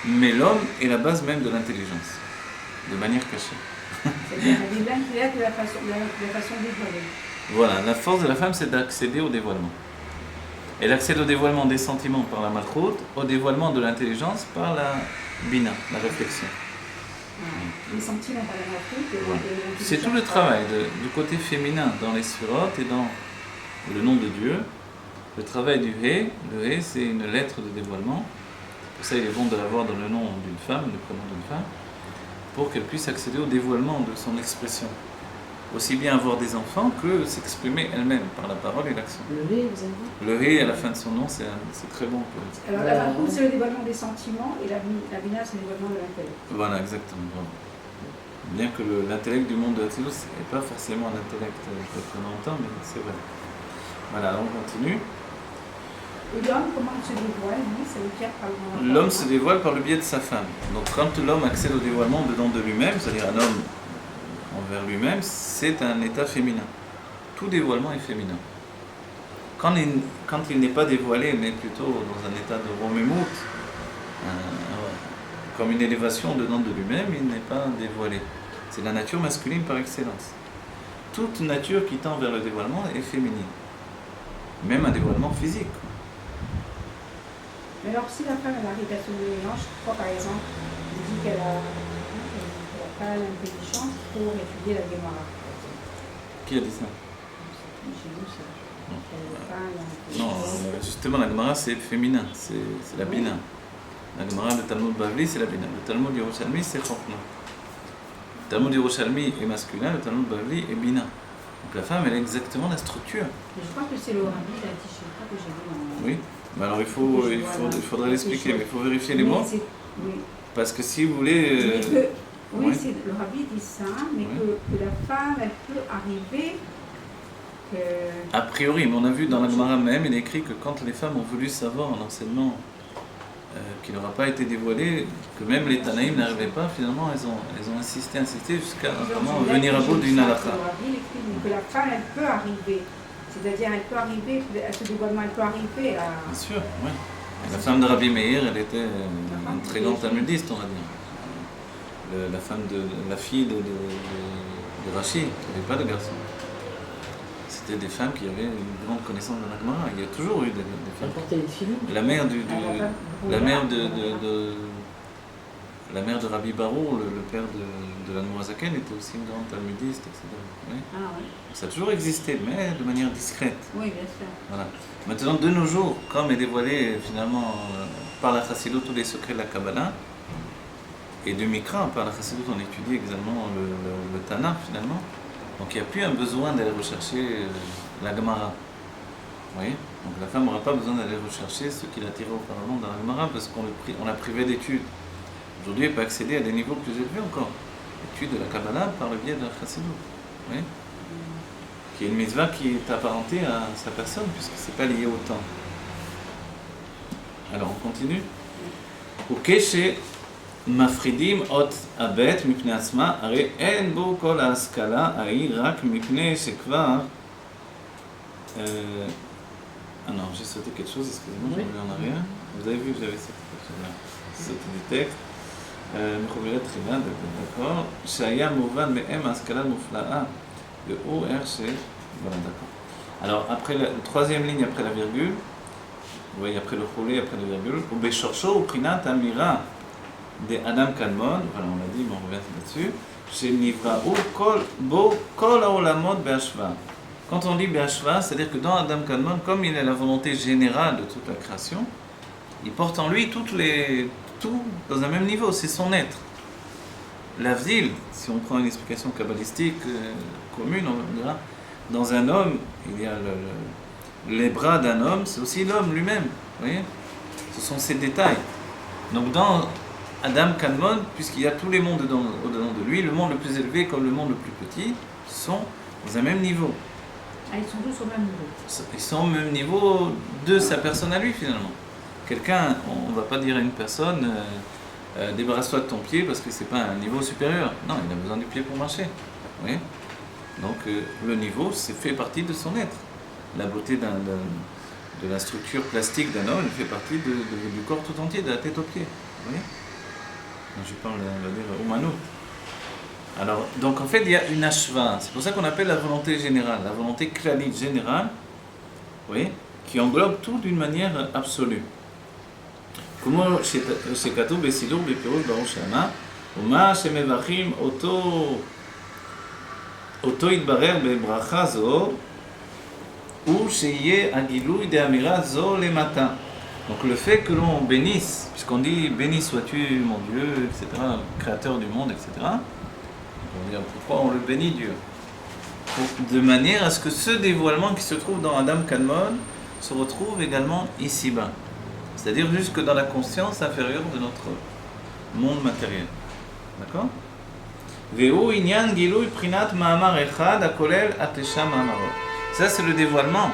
Mais l'homme est la base même de l'intelligence, de manière cachée. C'est-à-dire qu'il est là de la façon dévoilée. Voilà, la force de la femme, c'est d'accéder au dévoilement. Elle accède au dévoilement des sentiments par la malchoute, au dévoilement de l'intelligence par la bina, la réflexion. Les sentiments par la Voilà. C'est tout le travail du côté féminin dans les sphirotes et dans le nom de Dieu. Le travail du He, le He c'est une lettre de dévoilement. Pour ça il est bon de l'avoir dans le nom d'une femme, le prénom d'une femme, pour qu'elle puisse accéder au dévoilement de son expression. Aussi bien avoir des enfants que s'exprimer elle-même par la parole et l'action. Le He, vous avez dit? Le He à la fin de son nom, c'est très bon. Alors la Malkout, c'est le dévoilement des sentiments et la Bina, c'est le dévoilement de l'intellect. Voilà, exactement. Bien que l'intellect du monde de Hatzilut n'est pas forcément un intellect qu'on entend, mais c'est vrai. Voilà, on continue. Et l'homme, comment il se dévoile, lui, ça veut dire par le L'homme se dévoile par le biais de sa femme. Donc quand l'homme accède au dévoilement dedans de lui-même, c'est-à-dire un homme envers lui-même, c'est un état féminin. Tout dévoilement est féminin. Quand il n'est pas dévoilé, mais plutôt dans un état de romémout, comme une élévation dedans de lui-même, il n'est pas dévoilé. C'est la nature masculine par excellence. Toute nature qui tend vers le dévoilement est féminine. Même un dévoilement physique. Mais alors si la femme elle arrive à se mélange, je crois par exemple, il dit qu'elle n'a pas l'intelligence pour étudier la Gemara. Qui a dit ça? J'ai lu ça. Non, justement la Gemara c'est féminin, c'est la Bina. La Gemara, le Talmud Bavli c'est la Bina. Le Talmud Yerushalmi c'est Chokhmah. Le Talmud Yerushalmi est masculin, le Talmud Bavli est Bina. Donc la femme elle a exactement la structure. Mais je crois que c'est le Rabbi qui a dit, je crois que j'ai vu dans... Oui, mais alors il faudrait l'expliquer, mais il faut vérifier les mots. Oui. Parce que si vous voulez... oui, oui. Le Rabbi dit ça, mais Oui. que la femme, elle peut arriver... A priori, mais on a vu dans la Gemara même, il est écrit que quand les femmes ont voulu savoir un enseignement qui n'aura pas été dévoilé, que même les Tanaïm n'arrivaient pas, finalement elles ont insisté jusqu'à vraiment venir à bout d'une halakha. Le Rabbi écrit que la femme, elle peut arriver. C'est-à-dire, elle peut arriver, à ce dévoilement, elle peut arriver à... Bien sûr, oui. La femme de Rabbi Meir, elle était une très grande talmudiste, on va dire. La fille de Rashi, qui n'avait pas de garçon. C'était des femmes qui avaient une grande connaissance de la Gemara. Il y a toujours eu des femmes. Elle portait les films. La mère de Rabbi Barou, le père de la Noazaken, était aussi une grande talmudiste, etc. Oui. Ah oui. Ça a toujours existé, mais de manière discrète. Oui, bien sûr. Voilà. Maintenant, de nos jours, comme est dévoilé finalement par la Chassidut tous les secrets de la Kabbalah, et du Mikra, par la Chassidut on étudie également le Tanakh finalement, donc il n'y a plus un besoin d'aller rechercher la Gemara. Vous voyez? Donc la femme n'aura pas besoin d'aller rechercher ce qui l'attirait auparavant dans la Gemara parce qu'on l'a privé d'études. Aujourd'hui, elle peut accéder à des niveaux plus élevés encore. L'étude de la Kabbalah par le biais de la Chassidut. Vous voyez? Qui est une mitzvah qui est apparentée à sa personne puisque ce n'est pas lié au temps. Alors on continue. Ukeshe mafridim ot abet mipnei atzma, הרי אין בו כל ההשכלה ההיא רק מפני שכבר... Ah non, j'ai sauté quelque chose, excusez-moi, je reviens en arrière. Vous avez vu que j'avais sauté du texte. מחוברת תחילה, d'accord. שהיה מובן מהם ההשכלה המופלאה, והוא איך ש... Voilà, d'accord. Alors, après la troisième ligne après la virgule, vous voyez, après le roulé, après la virgule, ובשורשו ובחינת אמירה d'Adam Kadmon, voilà, on l'a dit, mais on revient là-dessus, שנבראו בו כל העולמות בהשוואה. Quand on dit בהשוואה, c'est-à-dire que dans Adam Kadmon, comme il est la volonté générale de toute la création, il porte en lui tout dans un même niveau, c'est son être. L'avdil, si on prend une explication kabbalistique commune, on dira, dans un homme, il y a les bras d'un homme, c'est aussi l'homme lui-même, vous voyez? Ce sont ces détails. Donc dans Adam Kadmon, puisqu'il y a tous les mondes au-dedans de lui, le monde le plus élevé comme le monde le plus petit, sont dans un même niveau. Ah, ils sont tous au même niveau. Ils sont au même niveau de sa personne à lui finalement. Quelqu'un, on ne va pas dire à une personne débarrasse-toi de ton pied parce que c'est pas un niveau supérieur. Non, il a besoin du pied pour marcher. Vous voyez? Donc le niveau, c'est fait partie de son être. La beauté de la structure plastique d'un homme, elle fait partie du corps tout entier, de la tête aux pieds. Vous voyez? Donc, je parle, on va dire, humano. Alors, donc en fait, il y a une ashva. C'est pour ça qu'on appelle la volonté générale, la volonté klalite générale, vous voyez, qui englobe tout d'une manière absolue. כמו שכתוב בסידור בפירוש ברוך שמה, ומה שמברכים אותו יתברר בברכה זו, הוא שיהיה הגילוי d'améra זו למטה. Donc le fait que l'on bénisse, puisqu'on dit béni sois-tu mon Dieu, etc., créateur du monde, etc., on va dire pourquoi on le bénit Dieu, de manière à ce que ce dévoilement qui se trouve dans Adam Kadmon se retrouve également ici-bas, c'est-à-dire jusque dans la conscience inférieure de notre monde matériel. D'accord? Ve'u inyan gilui prinat ma'amar echad akolel atesha ma'amarot. Ça c'est le dévoilement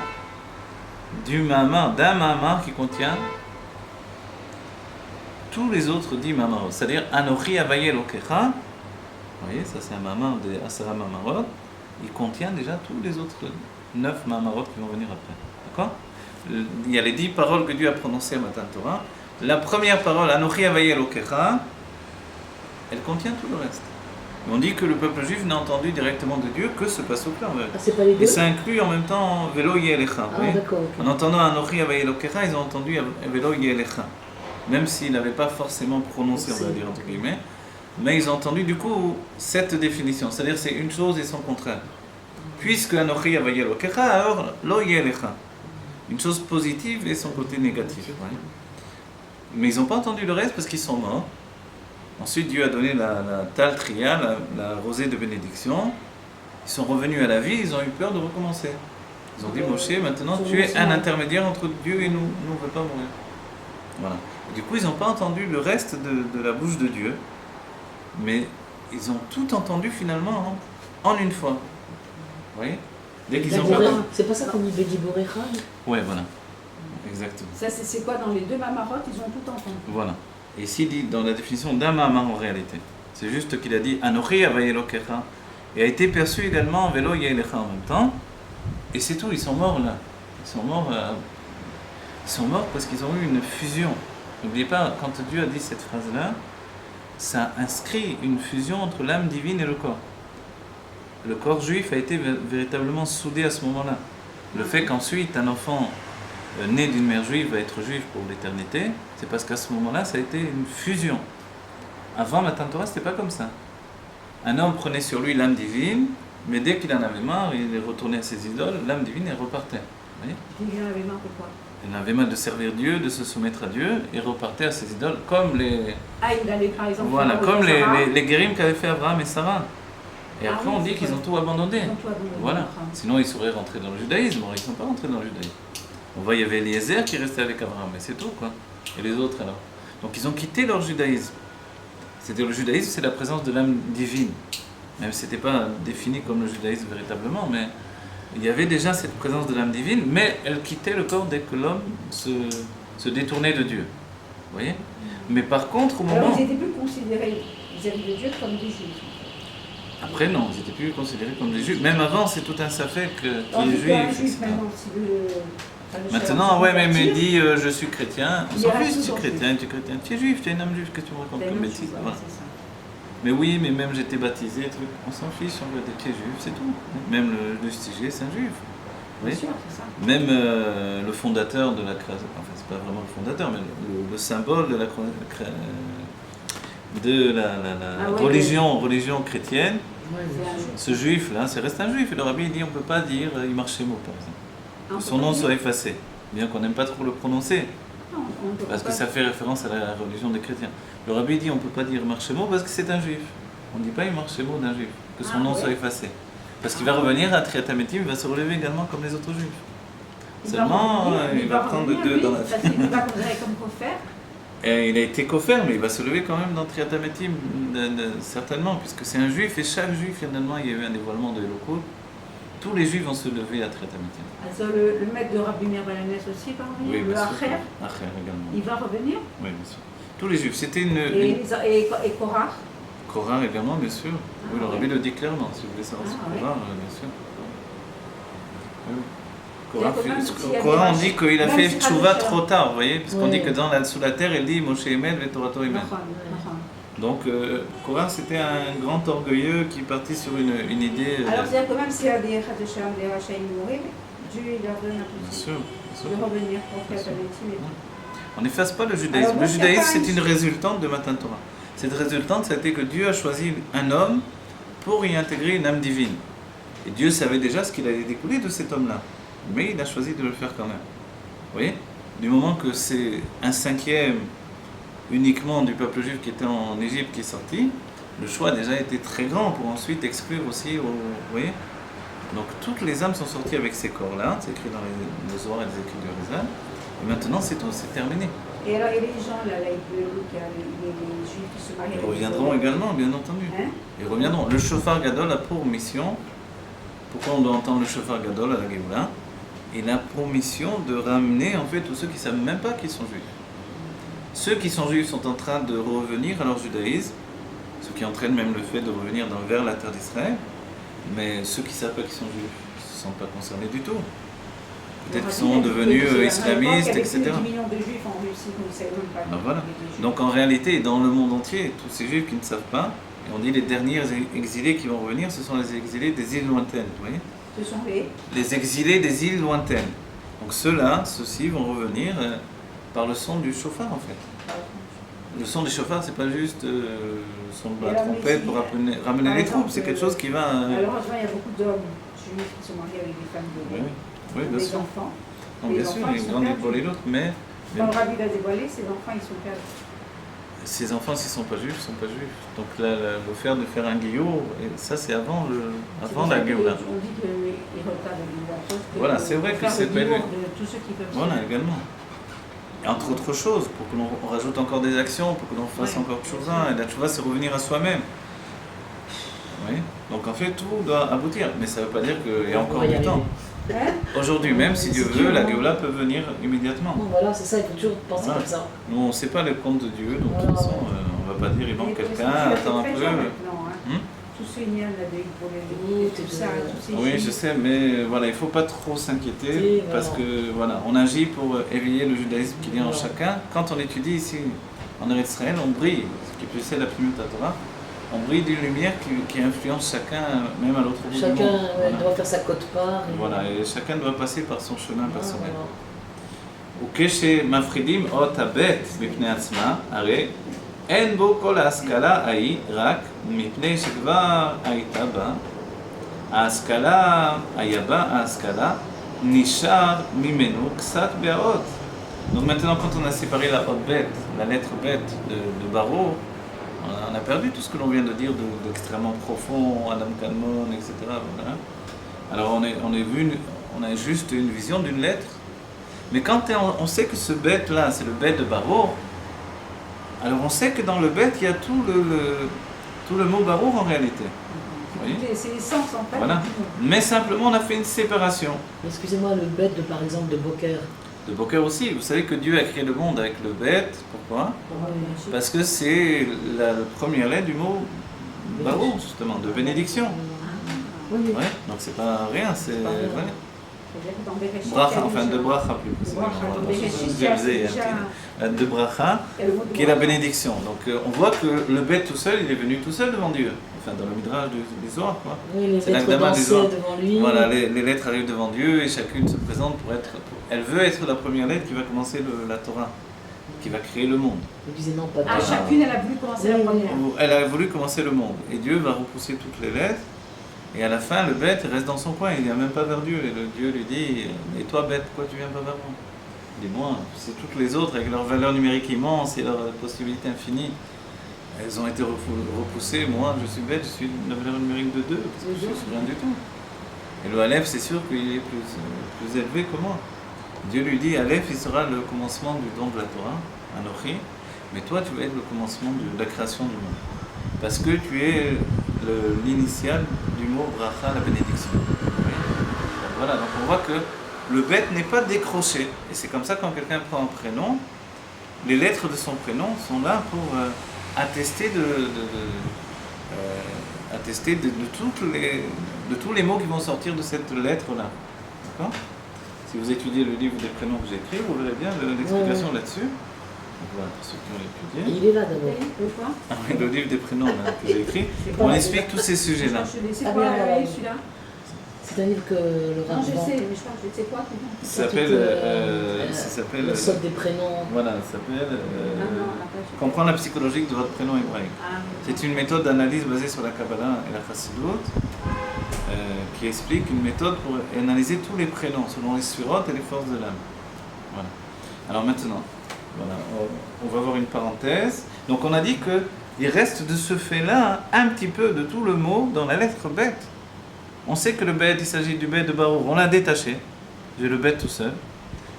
du ma'amar, d'un ma'amar qui contient tous les autres 10 ma'amarot, c'est-à-dire Anochi Avaye Elokecha. Vous voyez, ça c'est un ma'amar de Asara Ma'amarot. Il contient déjà tous les autres 9 ma'amarot qui vont venir après. D'accord? Il y a les 10 paroles que Dieu a prononcées à Matan Torah. La première parole, Anochi Avaye Elokecha, elle contient tout le reste. Et on dit que le peuple juif n'a entendu directement de Dieu que ce passouk-là. Ah, c'est pas les deux? Et ça inclut en même temps Velo Yelecha. Ah, d'accord, okay. En entendant Anochi Avaye Elokecha, ils ont entendu Velo Yelecha. Même s'ils n'avaient pas forcément prononcé, on va dire entre guillemets. Mais ils ont entendu du coup cette définition, c'est-à-dire c'est une chose et son contraire. Puisque Anochi Avaye Elokecha, alors Lo Yelecha. Une chose positive et son côté négatif. Ouais. Mais ils n'ont pas entendu le reste parce qu'ils sont morts. Ensuite, Dieu a donné la taltria, la rosée de bénédiction. Ils sont revenus à la vie, ils ont eu peur de recommencer. Ils ont dit, Moshe, maintenant tu es un intermédiaire entre Dieu et nous, nous on ne veut pas mourir. Voilà. Du coup, ils n'ont pas entendu le reste de la bouche de Dieu, mais ils ont tout entendu finalement en une fois. Vous voyez? Dès qu'ils ont... C'est pas ça qu'on dit Bediborecha? Ouais, voilà. Exactement. Ça, c'est quoi dans les 2 Mamarot, ils ont tout entendu. Voilà. Et ici, il dit dans la définition d'un Ma'amar en réalité. C'est juste qu'il a dit Anochi Avaye Elokecha et a été perçu également Velo Yelecha en même temps. Et c'est tout, ils sont morts là. Ils sont morts parce qu'ils ont eu une fusion. N'oubliez pas, quand Dieu a dit cette phrase-là, ça inscrit une fusion entre l'âme divine et le corps. Le corps juif a été véritablement soudé à ce moment-là. Le fait qu'ensuite un enfant né d'une mère juive va être juif pour l'éternité, c'est parce qu'à ce moment-là, ça a été une fusion. Avant Matan Torah, c'était pas comme ça. Un homme prenait sur lui l'âme divine, mais dès qu'il en avait marre, il est retourné à ses idoles, l'âme divine, elle repartait. Vous voyez? Il en avait marre de quoi? Il en avait marre de servir Dieu, de se soumettre à Dieu, et repartait à ses idoles, comme les... Ah, il allait par exemple... Voilà, comme les guérim qu'avaient fait Abraham et Sarah. Et après, on dit qu'ils ont tout abandonné. Ils ont tout abandonné. Voilà. Sinon, ils seraient rentrés dans le judaïsme. Or, ils ne sont pas rentrés dans le judaïsme. On voit, il y avait Eliezer qui restait avec Abraham, mais c'est tout, quoi. Et les autres, alors. Donc, ils ont quitté leur judaïsme. C'est-à-dire, le judaïsme, c'est la présence de l'âme divine. Même si ce n'était pas défini comme le judaïsme véritablement, mais il y avait déjà cette présence de l'âme divine, mais elle quittait le corps dès que l'homme se détournait de Dieu. Vous voyez? Mais par contre, au moment... Alors, ils n'étaient plus considérés vis-à-vis de Dieu comme des juifs. Après, non, ils n'étaient plus considérés comme des juifs. Même avant, c'est tout un fait que les juifs... Maintenant, ouais, mais il dit je suis chrétien. On s'en fiche, tu es chrétien, tu es juif, tu es un homme juif, que tu me racontes comme bêtise. Voilà. Mais oui, mais même j'étais baptisé, truc. On s'en fiche, on veut des pieds juifs, c'est tout. Même le Stigé, c'est un juif. Bien sûr, c'est ça. Même le fondateur de la création, enfin, c'est pas vraiment le fondateur, mais le symbole de la religion chrétienne, ce juif-là, c'est reste un juif. Et le rabbi dit on ne peut pas dire Imarchemo, par exemple. Que son nom soit effacé, bien qu'on n'aime pas trop le prononcer, parce que ça fait référence à la religion des chrétiens. Le rabbi dit on ne peut pas dire Imarchemo parce que c'est un juif. On ne dit pas Imarchemo d'un juif, que son nom soit effacé. Parce qu'il va revenir à Triatametim, il va se relever également comme les autres juifs. Seulement, il va prendre deux dans la vie. Il n'est pas considéré comme coffert. Il a été coffert, mais il va se lever quand même dans Triatametim, certainement, puisque c'est un juif, et chaque juif, finalement, il y a eu un dévoilement de Elokut. Tous les juifs vont se lever à Triatametim. Alors, le maître de Rabbi Meir Balanès aussi va revenir, oui, le Acher également. Il va revenir. Oui, bien sûr. Tous les juifs, c'était une... Et Korah. Korah également, bien sûr. Oui, le rabbi le dit clairement, si vous voulez savoir ce Korah, bien sûr. Oui. Korah, on dit qu'il a fait tchouva trop tard, vous voyez, parce qu'on dit que sous la terre, il dit Moshe Emed, Vetorato Emed. Donc, Korah, c'était un grand orgueilleux qui partit sur une idée. Alors, c'est-à-dire que même s'il y a des Khadesham, des Rachaïm mourir, Dieu leur donne un peu de revenir pour faire sa métier. On n'efface pas le judaïsme. Le judaïsme, c'est une résultante de Matan Torah. Cette résultante, c'était que Dieu a choisi un homme pour y intégrer une âme divine. Et Dieu savait déjà ce qu'il allait découler de cet homme-là. Mais il a choisi de le faire quand même. Vous voyez? Du moment que c'est un cinquième uniquement du peuple juif qui était en Égypte qui est sorti, le choix a déjà été très grand pour ensuite exclure aussi, vous voyez? Donc toutes les âmes sont sorties avec ces corps-là, c'est écrit dans les Zohar et les écrits du Rizal. Et maintenant c'est tout, c'est terminé. Et alors, et les gens, là, les juifs qui se marient... Ils reviendront également, bien entendu. Hein? Ils reviendront. Le shofar gadol a pour mission, pourquoi on doit entendre le shofar gadol à la Géoula? Il a pour mission de ramener en fait tous ceux qui ne savent même pas qu'ils sont juifs. Ceux qui sont juifs sont en train de revenir à leur judaïsme, ce qui entraîne même le fait de revenir vers la terre d'Israël, mais ceux qui ne savent pas qu'ils sont juifs ne sont pas concernés du tout. Peut-être qu'ils sont devenus islamistes, etc. Il y a 10 millions de juifs en Russie, donc c'est même pas. Ben voilà. Donc en réalité, dans le monde entier, tous ces juifs qui ne savent pas, et on dit les derniers exilés qui vont revenir, ce sont les exilés des îles lointaines, vous voyez? Ce sont Les exilés des îles lointaines. Donc ceux-là, ceux-ci vont revenir par le son du chauffard en fait. Le son du chauffard, c'est pas juste le son de la trompette pour ramener les troupes, c'est quelque chose qui va... Malheureusement, il y a beaucoup d'hommes juifs qui sont mariés avec des femmes de oui, bien des sûr. enfants. Non, bien sûr, ils grandissent pour les autres, mais Quand le rabbi l'a dévoilé, ces enfants, ils sont perdus. ces enfants, s'ils ne sont pas juifs, ils ne sont pas juifs. Donc là, le faire de faire un guillot, et ça c'est avant la Géoula. On dit que les retards de Géoula. Voilà, c'est vrai que c'est pas élevé. De tous ceux qui peuvent Voilà, également. Et entre autres choses, pour que l'on rajoute encore des actions, pour que l'on fasse encore autre chose. Et la tchouva, c'est revenir à soi-même. Oui. Donc en fait, tout doit aboutir. Mais ça ne veut pas dire qu'il y a encore du temps. Hein? Aujourd'hui même, si Dieu veut, la Géoula peut venir immédiatement. Non, voilà, c'est ça, il faut toujours penser comme ça. Nous, on ne sait pas le compte de Dieu, donc de toute façon, on ne va pas dire il manque quelqu'un, attends un peu. Tous ces liens là pour les tout ça, tous ces Oui, je sais, mais voilà, il ne faut pas trop s'inquiéter parce que voilà, on agit pour éveiller le judaïsme qu'il y a en chacun. Quand on étudie ici en Eretz Israël, on brille, ce qui peut être la Primut Torah, on brille d'une lumière qui influence chacun, même à l'autre bout du monde. Chacun doit faire sa quote-part. Voilà, et chacun doit passer par son chemin personnel. וכשמפחידים אות הבית מפני עצמה, הרי אין בו כל ההשכלה ההיא, רק מפני שכבר הייתה בה, ההשכלה נשאר ממנו קצת בהאות. Donc maintenant, quand on a séparé la ot bet, la lettre bet de Baro, on a perdu tout ce que l'on vient de dire d'extrêmement profond, Adam Kalmon, etc. Voilà. Alors on a juste une vision d'une lettre. Mais quand on sait que ce bête-là, c'est le bête de Barour, alors on sait que dans le bête, il y a tout le mot Barour en réalité. C'est l'essence en fait. Voilà. Mais simplement, on a fait une séparation. Excusez-moi, le bête, par exemple, de Boker. De Boker aussi. Vous savez que Dieu a créé le monde avec le bête. Pourquoi? Parce que c'est la première lettre du mot Barour, justement, de bénédiction. Oui. Ouais. Donc c'est pas rien, c'est... Ouais. Bracha, enfin de bracha plus précisément, de bracha, qui est la bénédiction. Donc on voit que le bête tout seul, il est venu tout seul devant Dieu. Enfin dans le midrash des Zohar, quoi. Oui, les lettres dansaient devant lui. Voilà, les lettres arrivent devant Dieu et chacune se présente pour être... Elle veut être la première lettre qui va commencer la Torah, qui va créer le monde. Il disait non, pas de chacune, elle a voulu commencer la première. Elle a voulu commencer le monde. Et Dieu va repousser toutes les lettres. Et à la fin, le bête reste dans son coin, il ne vient même pas vers Dieu. Et le Dieu lui dit, et toi bête, pourquoi tu ne viens pas vers moi? Il dit, moi, c'est toutes les autres, avec leur valeur numérique immense et leur possibilité infinie, elles ont été repoussées. Moi, je suis bête, je suis une valeur numérique de 2, parce que je suis rien du tout. Et le Aleph, c'est sûr qu'il est plus élevé que moi. Dieu lui dit, Aleph, il sera le commencement du don de la Torah, Anochi, mais toi, tu vas être le commencement de la création du monde. Parce que tu es l'initiale du mot bracha, la bénédiction. Donc voilà, donc on voit que le bête n'est pas décroché. Et c'est comme ça quand quelqu'un prend un prénom, les lettres de son prénom sont là pour attester de tous les mots qui vont sortir de cette lettre-là. D'accord? Si vous étudiez le livre des prénoms que j'ai écrit, vous verrez bien l'explication là-dessus. Donc voilà, pour ceux qui ont étudié. Il est là d'abord. Le livre des prénoms là, que j'ai écrit, on explique tous ces sujets-là. C'est quoi celui-là? C'est-à-dire que le Non, je Rambam, sais, mais je crois que je sais quoi. Ça s'appelle. le sort des prénoms. Voilà, ça s'appelle. Ah non, on n'a pas su. Comprendre la psychologie de votre prénom hébraïque. Ah, C'est une méthode d'analyse basée sur la Kabbalah et la Chassidut qui explique une méthode pour analyser tous les prénoms selon les sphirotes et les forces de l'âme. Voilà. Alors maintenant, voilà, on va voir une parenthèse. Donc on a dit qu'il reste de ce fait-là un petit peu de tout le mot dans la lettre bête. On sait que le bête, il s'agit du bête de Barour. On l'a détaché. J'ai le bête tout seul.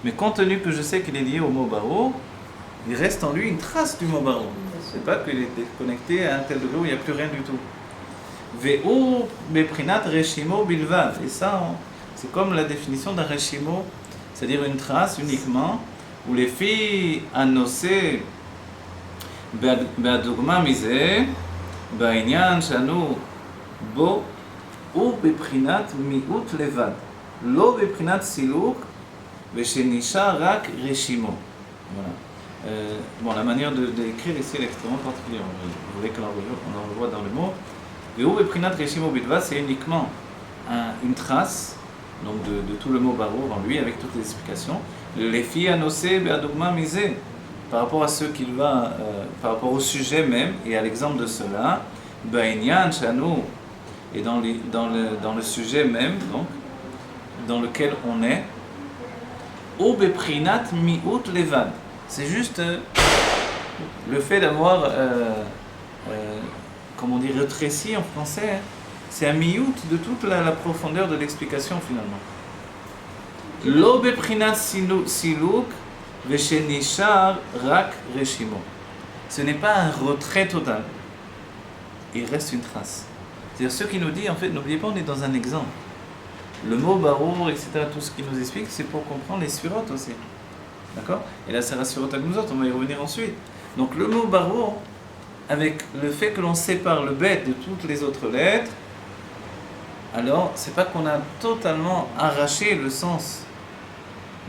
Mais compte tenu que je sais qu'il est lié au mot Barour, il reste en lui une trace du mot Barour. C'est pas qu'il est déconnecté à un tel degré où il n'y a plus rien du tout. Ve'u beprinat reshimo bilvad. Et ça, c'est comme la définition d'un reshimo, c'est-à-dire une trace uniquement, où les filles annoncées be'adugma mize, ba'inyan shanu bo, ou beprinat mi'ut levad. Lo beprinat siluk, ve'shenisha rak reshimo. Voilà. Bon, la manière d'écrire ici est extrêmement particulière. Vous voulez qu'on en revoie dans le mot. Ve'u beprinat reshimo bilvad, c'est uniquement une trace donc de tout le mot Barour en lui, avec toutes les explications. Les filles annoncées be'adugma misé, par rapport à ce qu'il va, par rapport au sujet même, et à l'exemple de cela, ba'inyan shanu, et dans le sujet même, donc, dans lequel on est, ou beprinat mi'ut levad. C'est juste le fait d'avoir, comment on dit, rétréci en français, hein. C'est un mi'ut de toute la profondeur de l'explication finalement. Lo beprinat siluk veshenishar rak reshimo. Ce n'est pas un retrait total. Il reste une trace. C'est-à-dire ce qui nous dit, en fait, n'oubliez pas, on est dans un exemple. Le mot Barour, etc., tout ce qui nous explique, c'est pour comprendre les sphirotes aussi. D'accord? Et là, c'est la sphirote avec nous autres, on va y revenir ensuite. Donc le mot Barour, avec le fait que l'on sépare le bête de toutes les autres lettres, alors c'est pas qu'on a totalement arraché le sens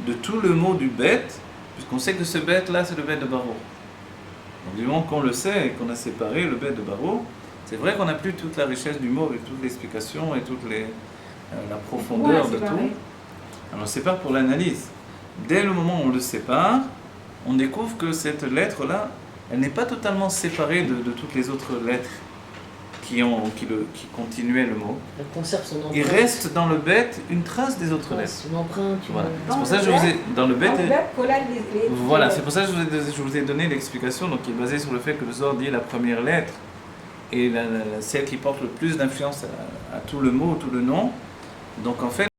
de tout le mot du bête, puisqu'on sait que ce bête-là, c'est le bête de Barour. Donc du moment qu'on le sait et qu'on a séparé le bête de Barour, c'est vrai qu'on n'a plus toute la richesse du mot avec toute l'explication et toute la profondeur de tout. Alors on sépare pour l'analyse. Dès le moment où on le sépare, on découvre que cette lettre-là, elle n'est pas totalement séparée de toutes les autres lettres qui continuaient le mot. Elle conserve son empreinte. Il reste dans le bête une trace des autres lettres. Son empreinte. Voilà. C'est pour ça que je vous ai dans le bête. Voilà, C'est pour ça que je vous ai donné l'explication, donc qui est basée sur le fait que le Zohar dit la première lettre et celle qui porte le plus d'influence à tout le mot, tout le nom. Donc en fait